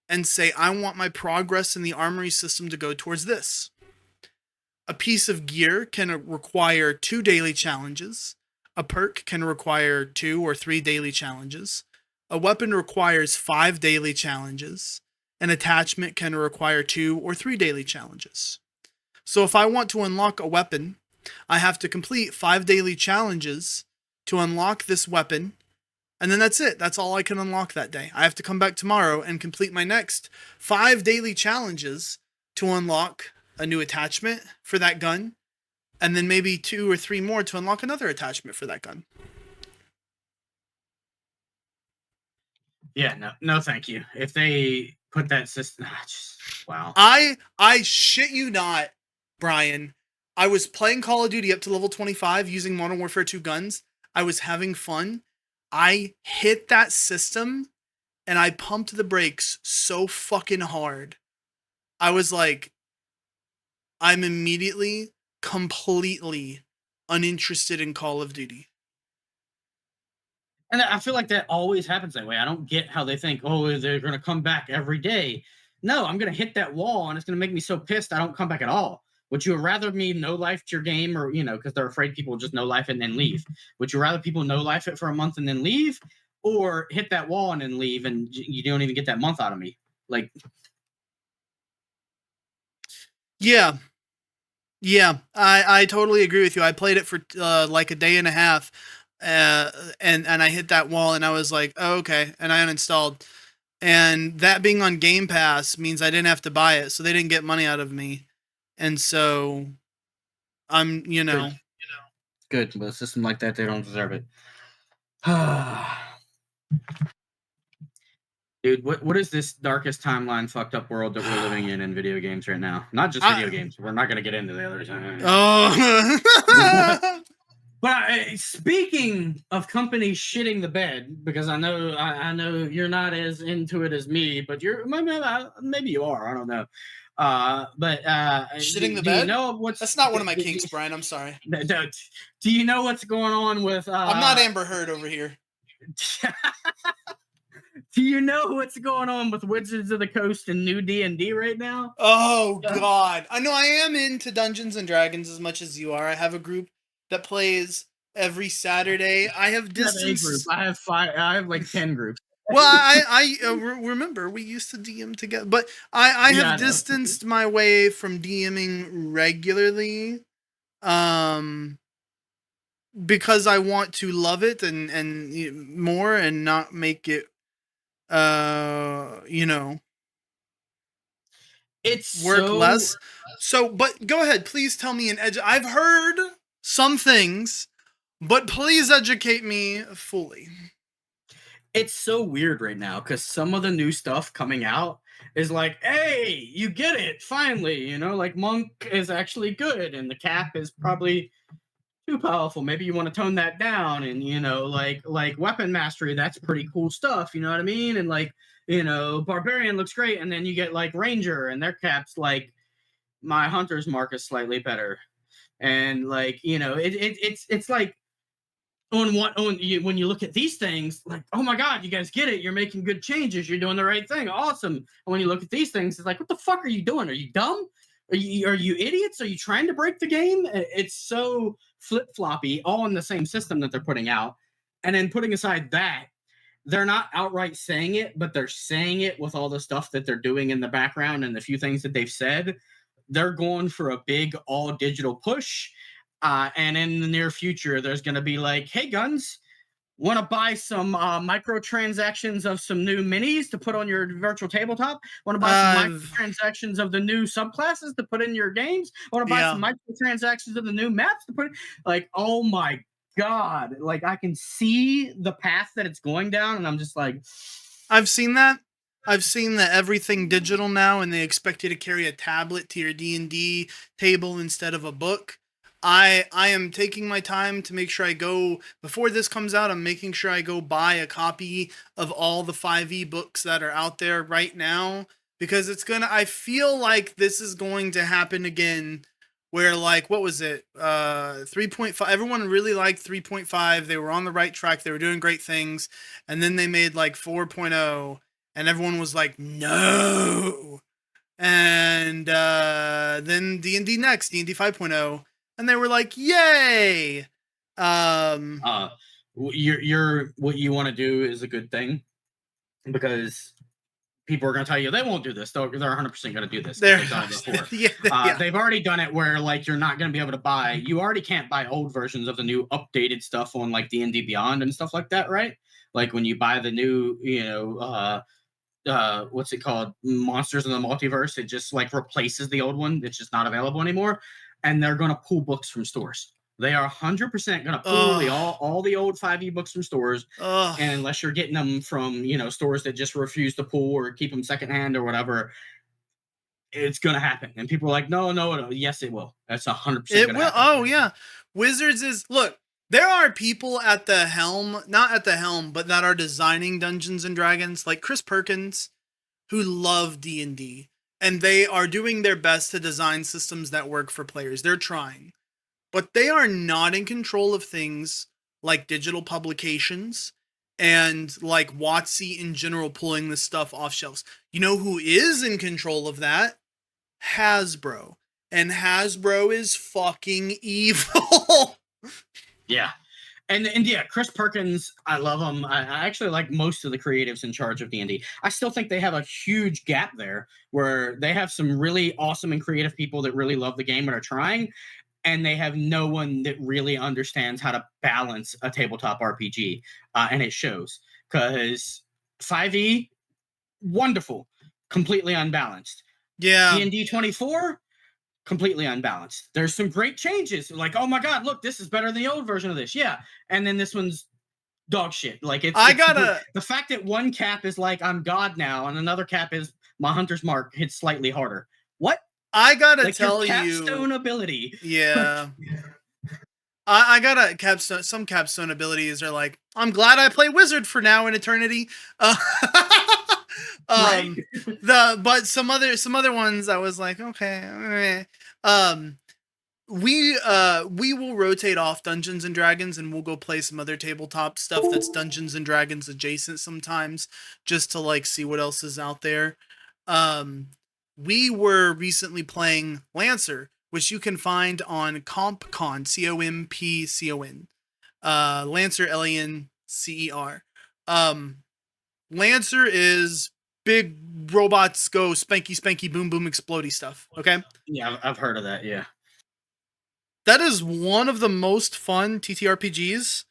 and say, I want my progress in the Armory system to go towards this. A piece of gear can require 2 daily challenges. A perk can require 2 or 3 daily challenges. A weapon requires 5 daily challenges. An attachment can require 2 or 3 daily challenges. So if I want to unlock a weapon, I have to complete 5 daily challenges to unlock this weapon And then that's it. That's all I can unlock that day. I have to come back tomorrow and complete my next 5 daily challenges to unlock a new attachment for that gun, and then maybe 2 or 3 more to unlock another attachment for that gun. Yeah, no, thank you. If they put that system, wow. I shit you not, Brian. I was playing Call of Duty up to level 25 using Modern Warfare 2 guns. I was having fun. I hit that system and I pumped the brakes so fucking hard. I was like, I'm immediately completely uninterested in Call of Duty. And I feel like that always happens that way. I don't get how they think, oh, they're going to come back every day. No, I'm going to hit that wall and it's going to make me so pissed I don't come back at all. Would you rather me no life your game, or, because they're afraid people just no life it and then leave? Would you rather people no life it for a month and then leave, or hit that wall and then leave and you don't even get that month out of me? Like, yeah, I totally agree with you. I played it for like a day and a half, and I hit that wall and I was like, oh, okay, and I uninstalled. And that being on Game Pass means I didn't have to buy it, so they didn't get money out of me. And so I'm, good. But a system like that, they don't deserve it. Dude, what is this darkest timeline fucked up world that we're living in video games right now? Not just video games. We're not going to get into the others. Oh. But speaking of companies shitting the bed, because I know you're not as into it as me, but maybe you are. I don't know. But shitting the bed? You know what's That's not one of my kinks, Brian. I'm sorry. Do you know what's going on with? I'm not Amber Heard over here. Do you know what's going on with Wizards of the Coast and new D&D right now? Oh God, I know I am into Dungeons and Dragons as much as you are. I have a group that plays every Saturday. I have distance. I have 5. I have like 10 groups. Well, I remember we used to DM together, but I have distanced my way from DMing regularly, because I want to love it and more and not make it, it's work less. So, but go ahead, please tell me I've heard some things, but please educate me fully. It's so weird right now because some of the new stuff coming out is like, hey, you get it finally, like Monk is actually good and the cap is probably too powerful. Maybe you want to tone that down, and like weapon mastery, that's pretty cool stuff, you know what I mean? And like, barbarian looks great, and then you get like ranger and their caps like my hunter's mark is slightly better, and like it's like when you look at these things, like, oh my god, you guys get it, you're making good changes, you're doing the right thing, awesome. And when you look at these things, it's like, what the fuck are you doing? Are you dumb? Are you idiots? Are you trying to break the game? It's so flip-floppy, all in the same system that they're putting out. And then putting aside that, they're not outright saying it, but they're saying it with all the stuff that they're doing in the background and the few things that they've said. They're going for a big all-digital push. And in the near future, there's going to be like, hey, Guns, want to buy some microtransactions of some new minis to put on your virtual tabletop? Want to buy some microtransactions of the new subclasses to put in your games? Want to buy some microtransactions of the new maps to put in? Like, oh my god. Like, I can see the path that it's going down, and I'm just like... I've seen that. I've seen that everything digital now, and they expect you to carry a tablet to your D&D table instead of a book. I am taking my time to make sure I go, before this comes out, I'm making sure I go buy a copy of all the 5e books that are out there right now, because I feel like this is going to happen again, where like, what was it? 3.5, everyone really liked 3.5. They were on the right track. They were doing great things. And then they made like 4.0 and everyone was like, no. And then D&D next, D&D 5.0. And they were like, yay. You're what you want to do is a good thing, because people are going to tell you they won't do this. They're 100% going to do this. They've done it before. They've already done it where like you're not going to be able to buy. You already can't buy old versions of the new updated stuff on like D&D Beyond and stuff like that, right? like when you buy the new, what's it called, Monsters in the Multiverse, it just like replaces the old one. It's just not available anymore, and they're going to pull books from stores. They are 100% going to pull the Ugh. all the old 5e books from stores, Ugh. and unless you're getting them from stores that just refuse to pull or keep them secondhand or whatever, it's going to happen. And people are like, no, no, no. Yes, it will. That's 100% It going to will. happen. Oh yeah, Wizards is look. There are people at the helm, not at the helm, but that are designing Dungeons and Dragons, like Chris Perkins, who love D&D, and they are doing their best to design systems that work for players. They're trying, but they are not in control of things like digital publications and like WotC in general pulling this stuff off shelves. You know who is in control of that? Hasbro. And Hasbro is fucking evil. Yeah. And yeah, Chris Perkins, I love him. I actually like most of the creatives in charge of D&D. I still think they have a huge gap there where they have some really awesome and creative people that really love the game and are trying, and they have no one that really understands how to balance a tabletop RPG, and it shows because 5e, wonderful, completely unbalanced. Yeah. D&D 24, completely unbalanced. There's some great changes. Like, oh my god, look, this is better than the old version of this. Yeah, and then this one's dog shit. Like I it's gotta the fact that one cap is like I'm God now, and another cap is my hunter's mark hits slightly harder. What? I gotta Like your tell capstone you. ability? Like, Yeah. I gotta capstone. Some capstone abilities are like, I'm glad I play wizard for now in eternity. Uh, right? but some other ones I was like, okay. We will rotate off Dungeons and Dragons and we'll go play some other tabletop stuff that's Dungeons and Dragons adjacent sometimes, just to like see what else is out there. Um, we were recently playing Lancer, which you can find on CompCon, CompCon, Lancer, Lancer. Lancer is big robots go spanky spanky boom boom explodey stuff. Okay, Yeah, I've heard of that. Yeah. that is one of the most fun TTRPGs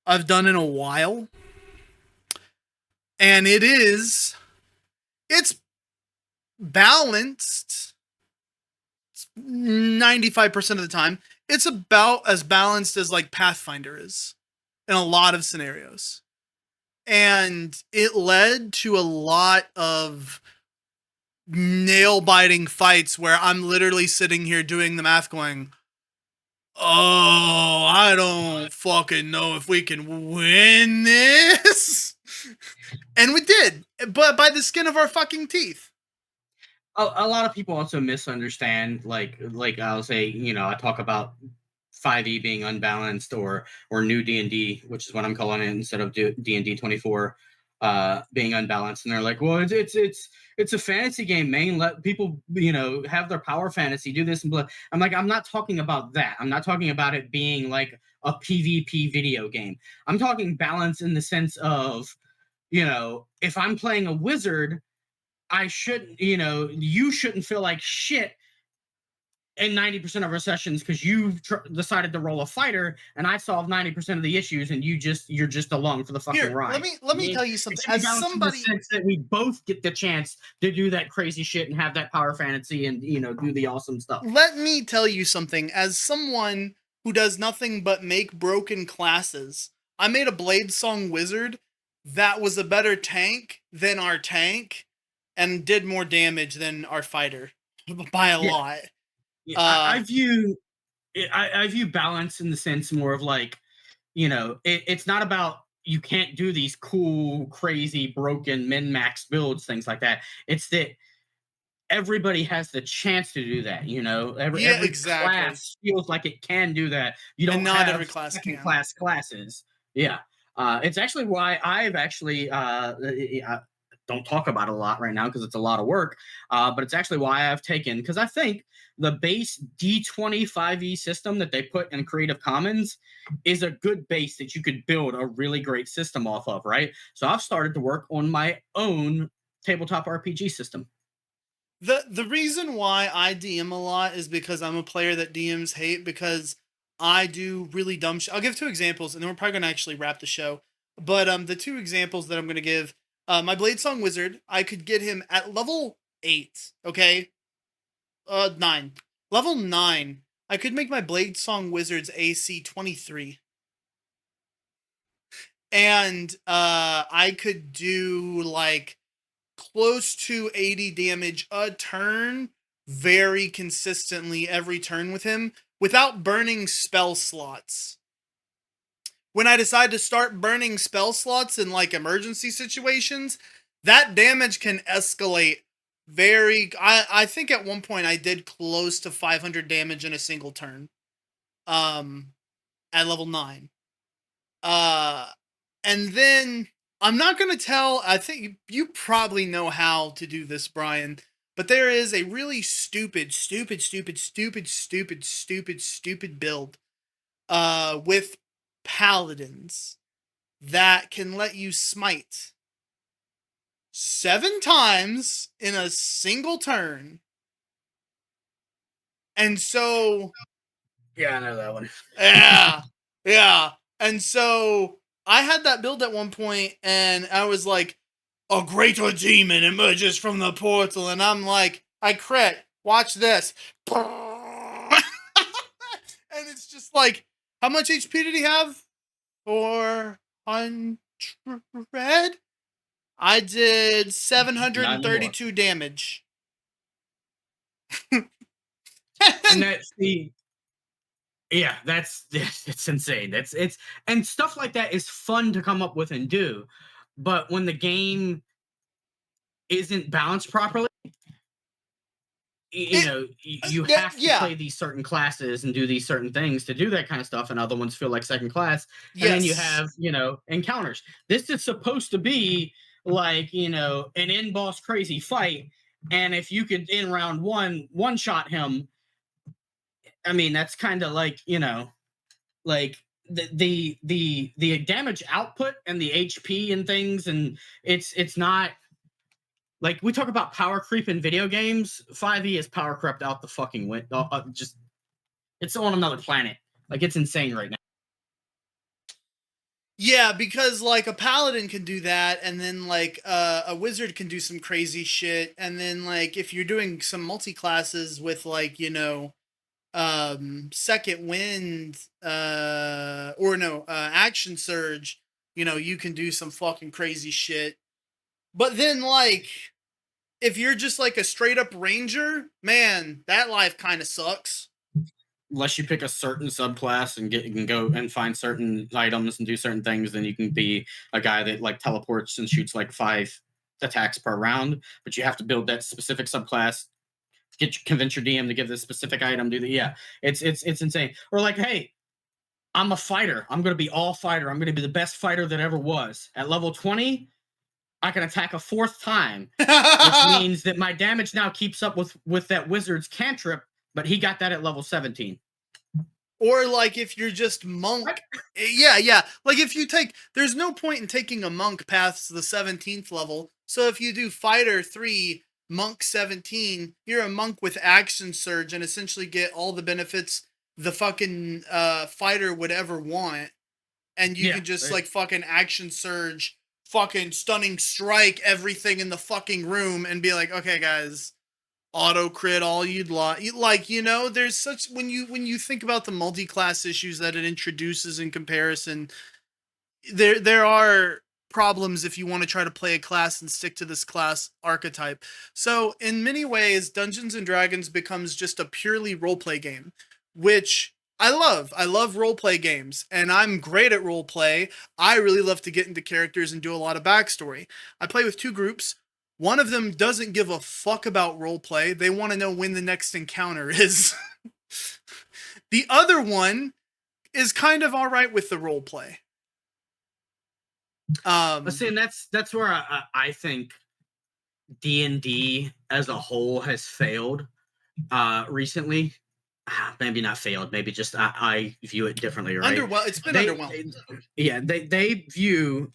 I've done in a while, and it's balanced 95% of the time. It's about as balanced as like Pathfinder is in a lot of scenarios. And it led to a lot of nail biting fights where I'm literally sitting here doing the math going, oh, I don't fucking know if we can win this. And we did, but by the skin of our fucking teeth. A lot of people also misunderstand, like I'll say, I talk about 5e being unbalanced, or new D&D, which is what I'm calling it instead of D&D 24, being unbalanced, and they're like, well, it's a fantasy game, man. Let people have their power fantasy, do this and blah. I'm like, I'm not talking about that. I'm not talking about it being like a PvP video game. I'm talking balance in the sense of, if I'm playing a wizard, I shouldn't, you shouldn't feel like shit in 90% of our sessions because you decided to roll a fighter and I solved 90% of the issues, and you're just along for the fucking Here, ride. let me It tell you something. should be As balanced in the somebody, sense that we both get the chance to do that crazy shit and have that power fantasy and do the awesome stuff. let me tell you something. As someone who does nothing but make broken classes, I made a Blade Song Wizard that was a better tank than our tank and did more damage than our fighter by a Yeah, lot. yeah. Uh, I view balance in the sense more of like, it's not about you can't do these cool, crazy, broken min max builds, things like that. It's that everybody has the chance to do that. yeah, Every exactly. class feels like it can do that. You And don't not every have class second can. class classes. Yeah. It's actually why I've actually don't talk about it a lot right now because it's a lot of work. But it's actually why I've taken, because I think the base D25E system that they put in Creative Commons is a good base that you could build a really great system off of, right? So I've started to work on my own tabletop RPG system. The reason why I DM a lot is because I'm a player that DMs hate, because I do really dumb shit. I'll give two examples and then we're probably gonna actually wrap the show. But the two examples that I'm going to give, my Bladesong Wizard, I could get him at level 8, okay? 9. Level 9, I could make my Bladesong Wizard's AC 23. And I could do like close to 80 damage a turn very consistently every turn with him without burning spell slots. When I decide to start burning spell slots in like emergency situations, that damage can escalate very. I think at one point I did close to 500 damage in a single turn. At level 9. And then I'm not going to tell, I think you probably know how to do this, Brian, but there is a really stupid build with paladins that can let you smite 7 times in a single turn. And so Yeah, I know that one. yeah. And so I had that build at one point, and I was like, a greater demon emerges from the portal, and I'm like, I crit. Watch this. And it's just like, how much HP did he have? 400? I did 732 damage. And that's the yeah, that's it's insane. It's and stuff like that is fun to come up with and do, but when the game isn't balanced properly, you have to play these certain classes and do these certain things to do that kind of stuff, and other ones feel like second class. And then you have encounters. This is supposed to be like an in boss crazy fight, and if you could in round one shot him, I mean that's kind of like like the damage output and the HP and things, and it's not like we talk about power creep in video games. 5e is power crept out the fucking window. Just it's on another planet. Like it's insane right now. Yeah, because like a paladin can do that, and then like a wizard can do some crazy shit, and then like if you're doing some multi classes with like second wind action surge, you can do some fucking crazy shit. But then like if you're just like a straight up ranger, man, that life kind of sucks. Unless you pick a certain subclass and you can go and find certain items and do certain things, then you can be a guy that like teleports and shoots like 5 attacks per round. But you have to build that specific subclass, convince your DM to give this specific item. It's insane. Or like, hey, I'm a fighter. I'm going to be all fighter. I'm going to be the best fighter that ever was. At level 20, I can attack a 4th time, which means that my damage now keeps up with that wizard's cantrip, but he got that at level 17. Or like if you're just monk. Yeah. Like if you there's no point in taking a monk past the 17th level. So if you do fighter 3, monk 17, you're a monk with action surge and essentially get all the benefits the fucking fighter would ever want. And you can just like fucking action surge, fucking stunning strike everything in the fucking room and be like, okay guys, auto crit all you'd like. There's such when you think about the multi-class issues that it introduces in comparison, there are problems if you want to try to play a class and stick to this class archetype. So in many ways, Dungeons and Dragons becomes just a purely roleplay game, which I love. I love roleplay games, and I'm great at roleplay. I really love to get into characters and do a lot of backstory. I play with 2 groups. One of them doesn't give a fuck about roleplay. They want to know when the next encounter is. The other one is kind of all right with the roleplay. See, and that's where I think D&D as a whole has failed recently. Maybe not failed. Maybe just I view it differently. Right? It's been underwhelming. They view.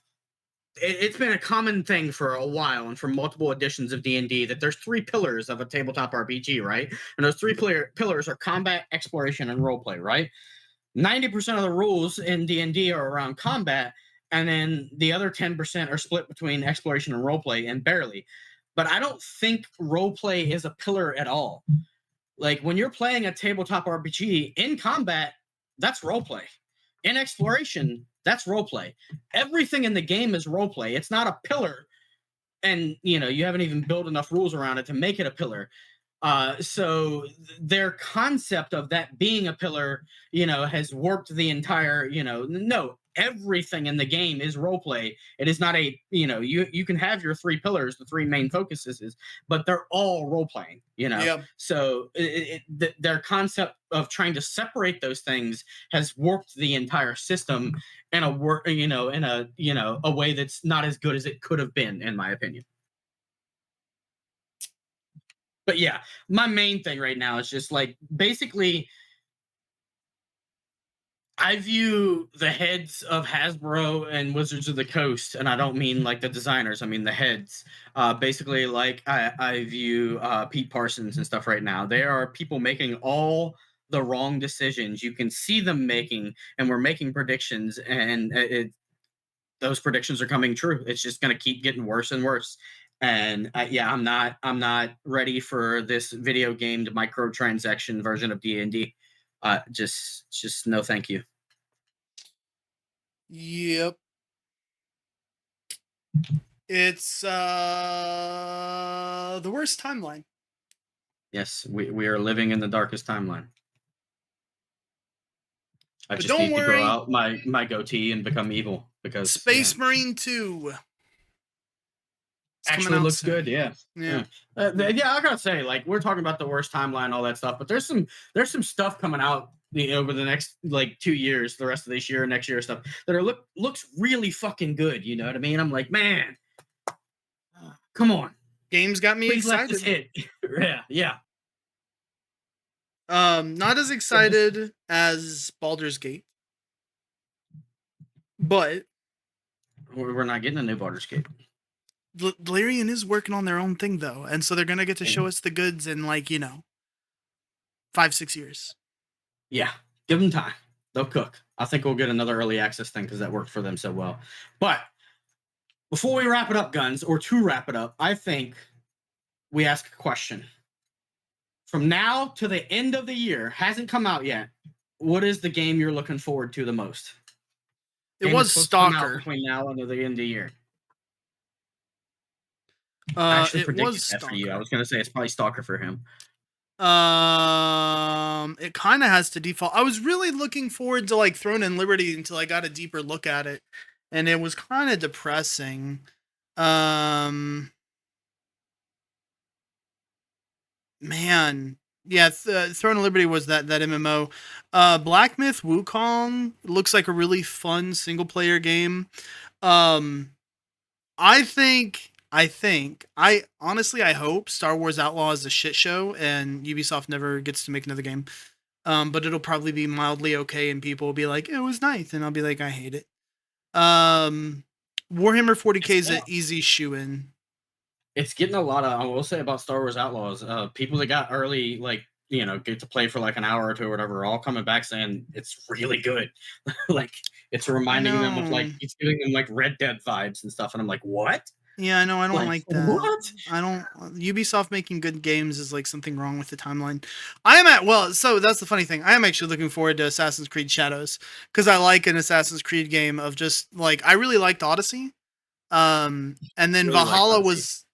It's been a common thing for a while and for multiple editions of D&D that there's 3 pillars of a tabletop RPG, right? And those 3 pillars are combat, exploration, and roleplay, right? 90% of the rules in D&D are around combat, and then the other 10% are split between exploration and roleplay, and barely. But I don't think roleplay is a pillar at all. Like when you're playing a tabletop RPG in combat, that's roleplay. In exploration, that's roleplay. Everything in the game is roleplay. It's not a pillar, and you haven't even built enough rules around it to make it a pillar. So their concept of that being a pillar, has warped the entire, no, everything in the game is role play. It is not a, you can have your three pillars, the three main focuses, but they're all role playing. Yeah. So their concept of trying to separate those things has warped the entire system in a way that's not as good as it could have been, in my opinion. But yeah, my main thing right now is just like basically I view the heads of Hasbro and Wizards of the Coast, and I don't mean like the designers, I mean the heads. Basically, like I view Pete Parsons and stuff right now. There are people making all the wrong decisions. You can see them making, and we're making predictions, and those predictions are coming true. It's just going to keep getting worse and worse. And yeah, I'm not ready for this video gamed microtransaction version of D&D. Just no, thank you. Yep. It's the worst timeline. Yes, we are living in the darkest timeline. I But just don't need to grow worry. out my goatee and become evil because Space Marine 2. It's coming actually out looks soon. good. Yeah. Yeah. Yeah, I gotta say, like, we're talking about the worst timeline, all that stuff, but there's some stuff coming out over the next like 2 years, the rest of this year, next year, stuff that looks really fucking good. You know what I mean? I'm like, man, come on, Games got me please let this excited. hit. Yeah. Not as excited as Baldur's Gate, but We're not getting a new Baldur's Gate. Larian is working on their own thing though, and so they're gonna get to show us the goods in 5-6 years. Yeah, give them time. They'll cook. I think we'll get another early access thing because that worked for them so well. But before we wrap it up, Guns, or to wrap it up, I think we ask a question. From now to the end of the year, hasn't come out yet. What is the game you're looking forward to the most? It was Stalker. Between now and the end of the year. I actually predicted that Stalker. for you. I was going to say it's probably Stalker for him. It kind of has to default. I was really looking forward to Throne and Liberty until I got a deeper look at it, and it was kind of depressing. Man, yeah, Throne of Liberty was that MMO. Black Myth Wukong looks like a really fun single player game. I honestly hope Star Wars Outlaw is a shit show and Ubisoft never gets to make another game. But it'll probably be mildly okay and people will be like, it was nice, and I'll be like, I hate it. Warhammer 40k is an easy shoe-in. It's getting a lot of, I will say about Star Wars Outlaws, people that got early, get to play for an hour or two or whatever, are all coming back saying it's really good. It's reminding them of it's giving them Red Dead vibes and stuff. And I'm like, what? Yeah, I know. I don't like that. What? I don't. Ubisoft making good games is something wrong with the timeline. So that's the funny thing. I am actually looking forward to Assassin's Creed Shadows because I like an Assassin's Creed game of just I really liked Odyssey. And then really Valhalla was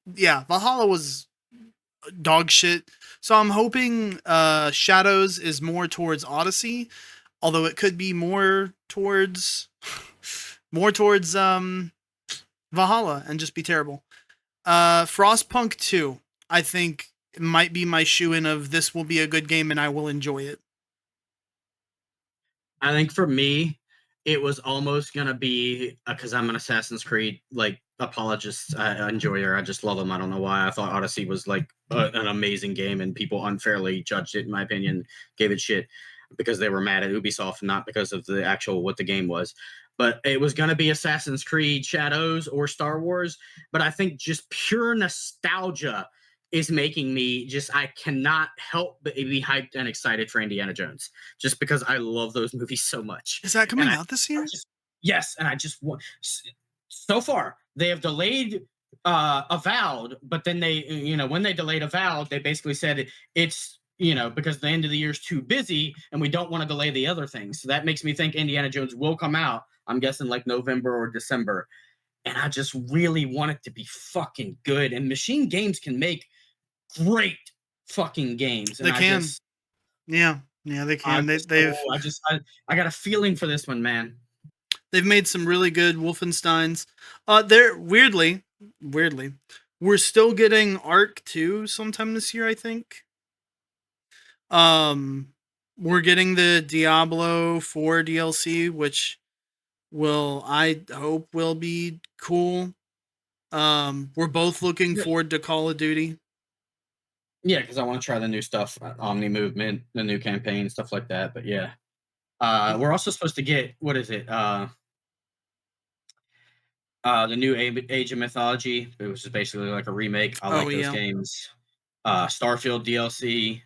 dog shit. So I'm hoping Shadows is more towards Odyssey, although it could be more towards Valhalla and just be terrible. Frostpunk 2, I think it might be my shoe-in of this will be a good game and I will enjoy it. I think for me, it was almost gonna be because I'm an Assassin's Creed apologist, enjoyer. I just love them. I don't know why. I thought Odyssey was an amazing game, and people unfairly judged it, in my opinion, gave it shit because they were mad at Ubisoft, not because of the actual what the game was. But it was going to be Assassin's Creed Shadows or Star Wars. But I think just pure nostalgia is making me I cannot help but be hyped and excited for Indiana Jones just because I love those movies so much. Is that coming out this year? Yes, and I just want. So far they have delayed Avowed, but then they, when they delayed Avowed, they basically said it's, because the end of the year is too busy and we don't want to delay the other things. So that makes me think Indiana Jones will come out. I'm guessing like November or December, and I just really want it to be fucking good. And Machine Games can make great fucking games, and They can. Yeah, they can. I got a feeling for this one, man. They've made some really good Wolfensteins. They're weirdly, we're still getting Arc 2 sometime this year, I think. Um, we're getting the Diablo 4 DLC, which I hope will be cool. We're both looking forward to Call of Duty. Yeah, because I want to try the new stuff, Omni Movement, the new campaign, stuff like that. But yeah, we're also supposed to get, what is it? The new Age of Mythology. It was just basically like a remake. I like those games. Starfield DLC.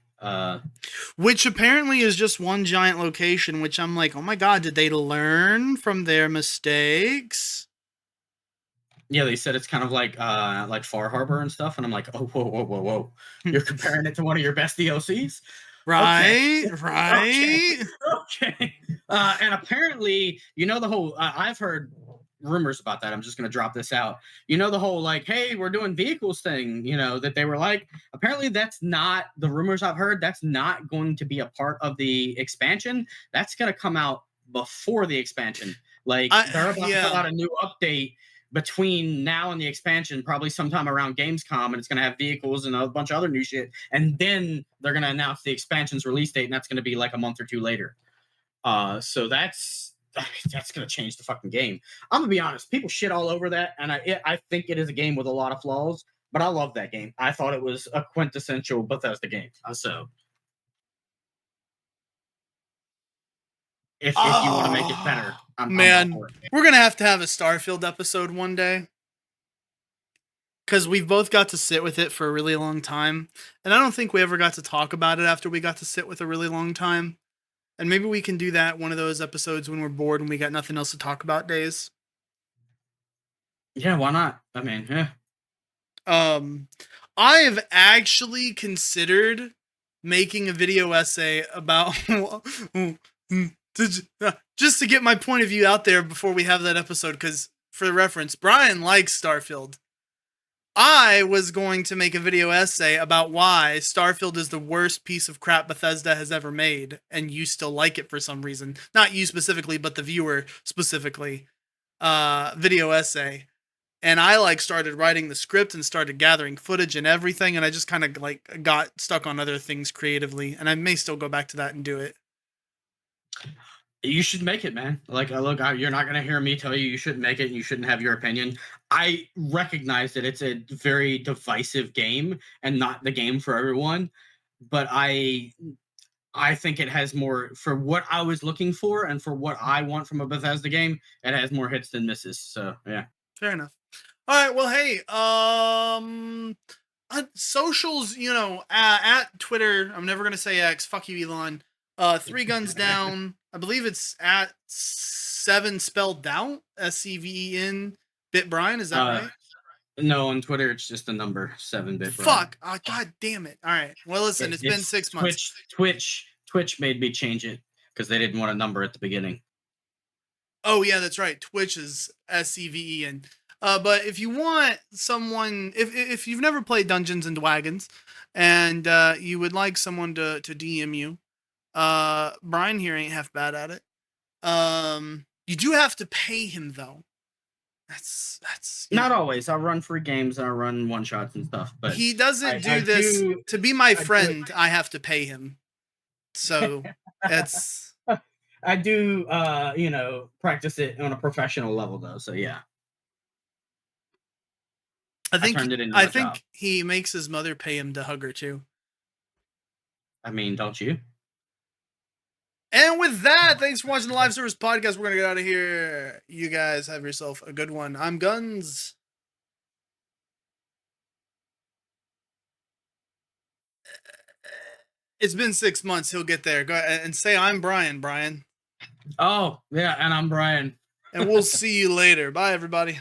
Which apparently is just one giant location, which I'm like, oh my god, did they learn from their mistakes? Yeah, they said it's kind of like Far Harbor and stuff, and I'm like, oh, whoa. You're comparing it to one of your best DLCs? Right, Okay. right. Okay. And apparently, the whole, I've heard rumors about that. I'm just going to drop this out. The whole like, hey, we're doing vehicles thing, that they were like, apparently that's not the rumors I've heard. That's not going to be a part of the expansion. That's going to come out before the expansion. Like, they're about to put out a new update between now and the expansion, probably sometime around Gamescom, and it's going to have vehicles and a bunch of other new shit. And then they're going to announce the expansion's release date, and that's going to be like a month or two later. So that's going to change the fucking game. I'm going to be honest. People shit all over that, and I think it is a game with a lot of flaws, but I love that game. I thought it was a quintessential Bethesda game. So if you want to make it better, I'm all for it. We're going to have a Starfield episode one day. Because we've both got to sit with it for a really long time. And I don't think we ever got to talk about it after we got to sit with a really long time. And maybe we can do that one of those episodes when we're bored and we got nothing else to talk about days. Yeah, why not? I mean, yeah. I've actually considered making a video essay about just to get my point of view out there before we have that episode, because for reference, Brian likes Starfield. I was going to make a video essay about why Starfield is the worst piece of crap Bethesda has ever made, and you still like it for some reason. Not you specifically, but the viewer specifically. Video essay. And I started writing the script and started gathering footage and everything, and I just kind of got stuck on other things creatively, and I may still go back to that and do it. You should make it, man. Look, you're not going to hear me tell you shouldn't make it and you shouldn't have your opinion. I recognize that it's a very divisive game and not the game for everyone, but I think it has more, for what I was looking for and for what I want from a Bethesda game. It has more hits than misses. So yeah, fair enough. All right, well, hey, socials, at Twitter. I'm never gonna say X. Fuck you, Elon. 3 Guns Down. I believe it's at 7 spelled out. SCVEN. Bit Brian, is that right? No, on Twitter it's just a number 7-bit. Fuck! God damn it! All right. Well, listen, it's been 6 months. Twitch made me change it because they didn't want a number at the beginning. Oh yeah, that's right. Twitch is SCVEN. But if you want someone, if you've never played Dungeons and Dragons, and you would like someone to DM you, Brian here ain't half bad at it. You do have to pay him though. That's not always. I run free games and I run one shots and stuff, but he doesn't do this to be my friend. I have to pay him, so that's. I do, practice it on a professional level though. So yeah, I think he makes his mother pay him to hug her too. I mean, don't you? And with that, thanks for watching the Liveservice podcast. We're going to get out of here. You guys have yourself a good one. I'm Guns. It's been 6 months. He'll get there. Go ahead and say I'm Brian, Brian. Oh, yeah, and I'm Brian. and we'll see you later. Bye, everybody.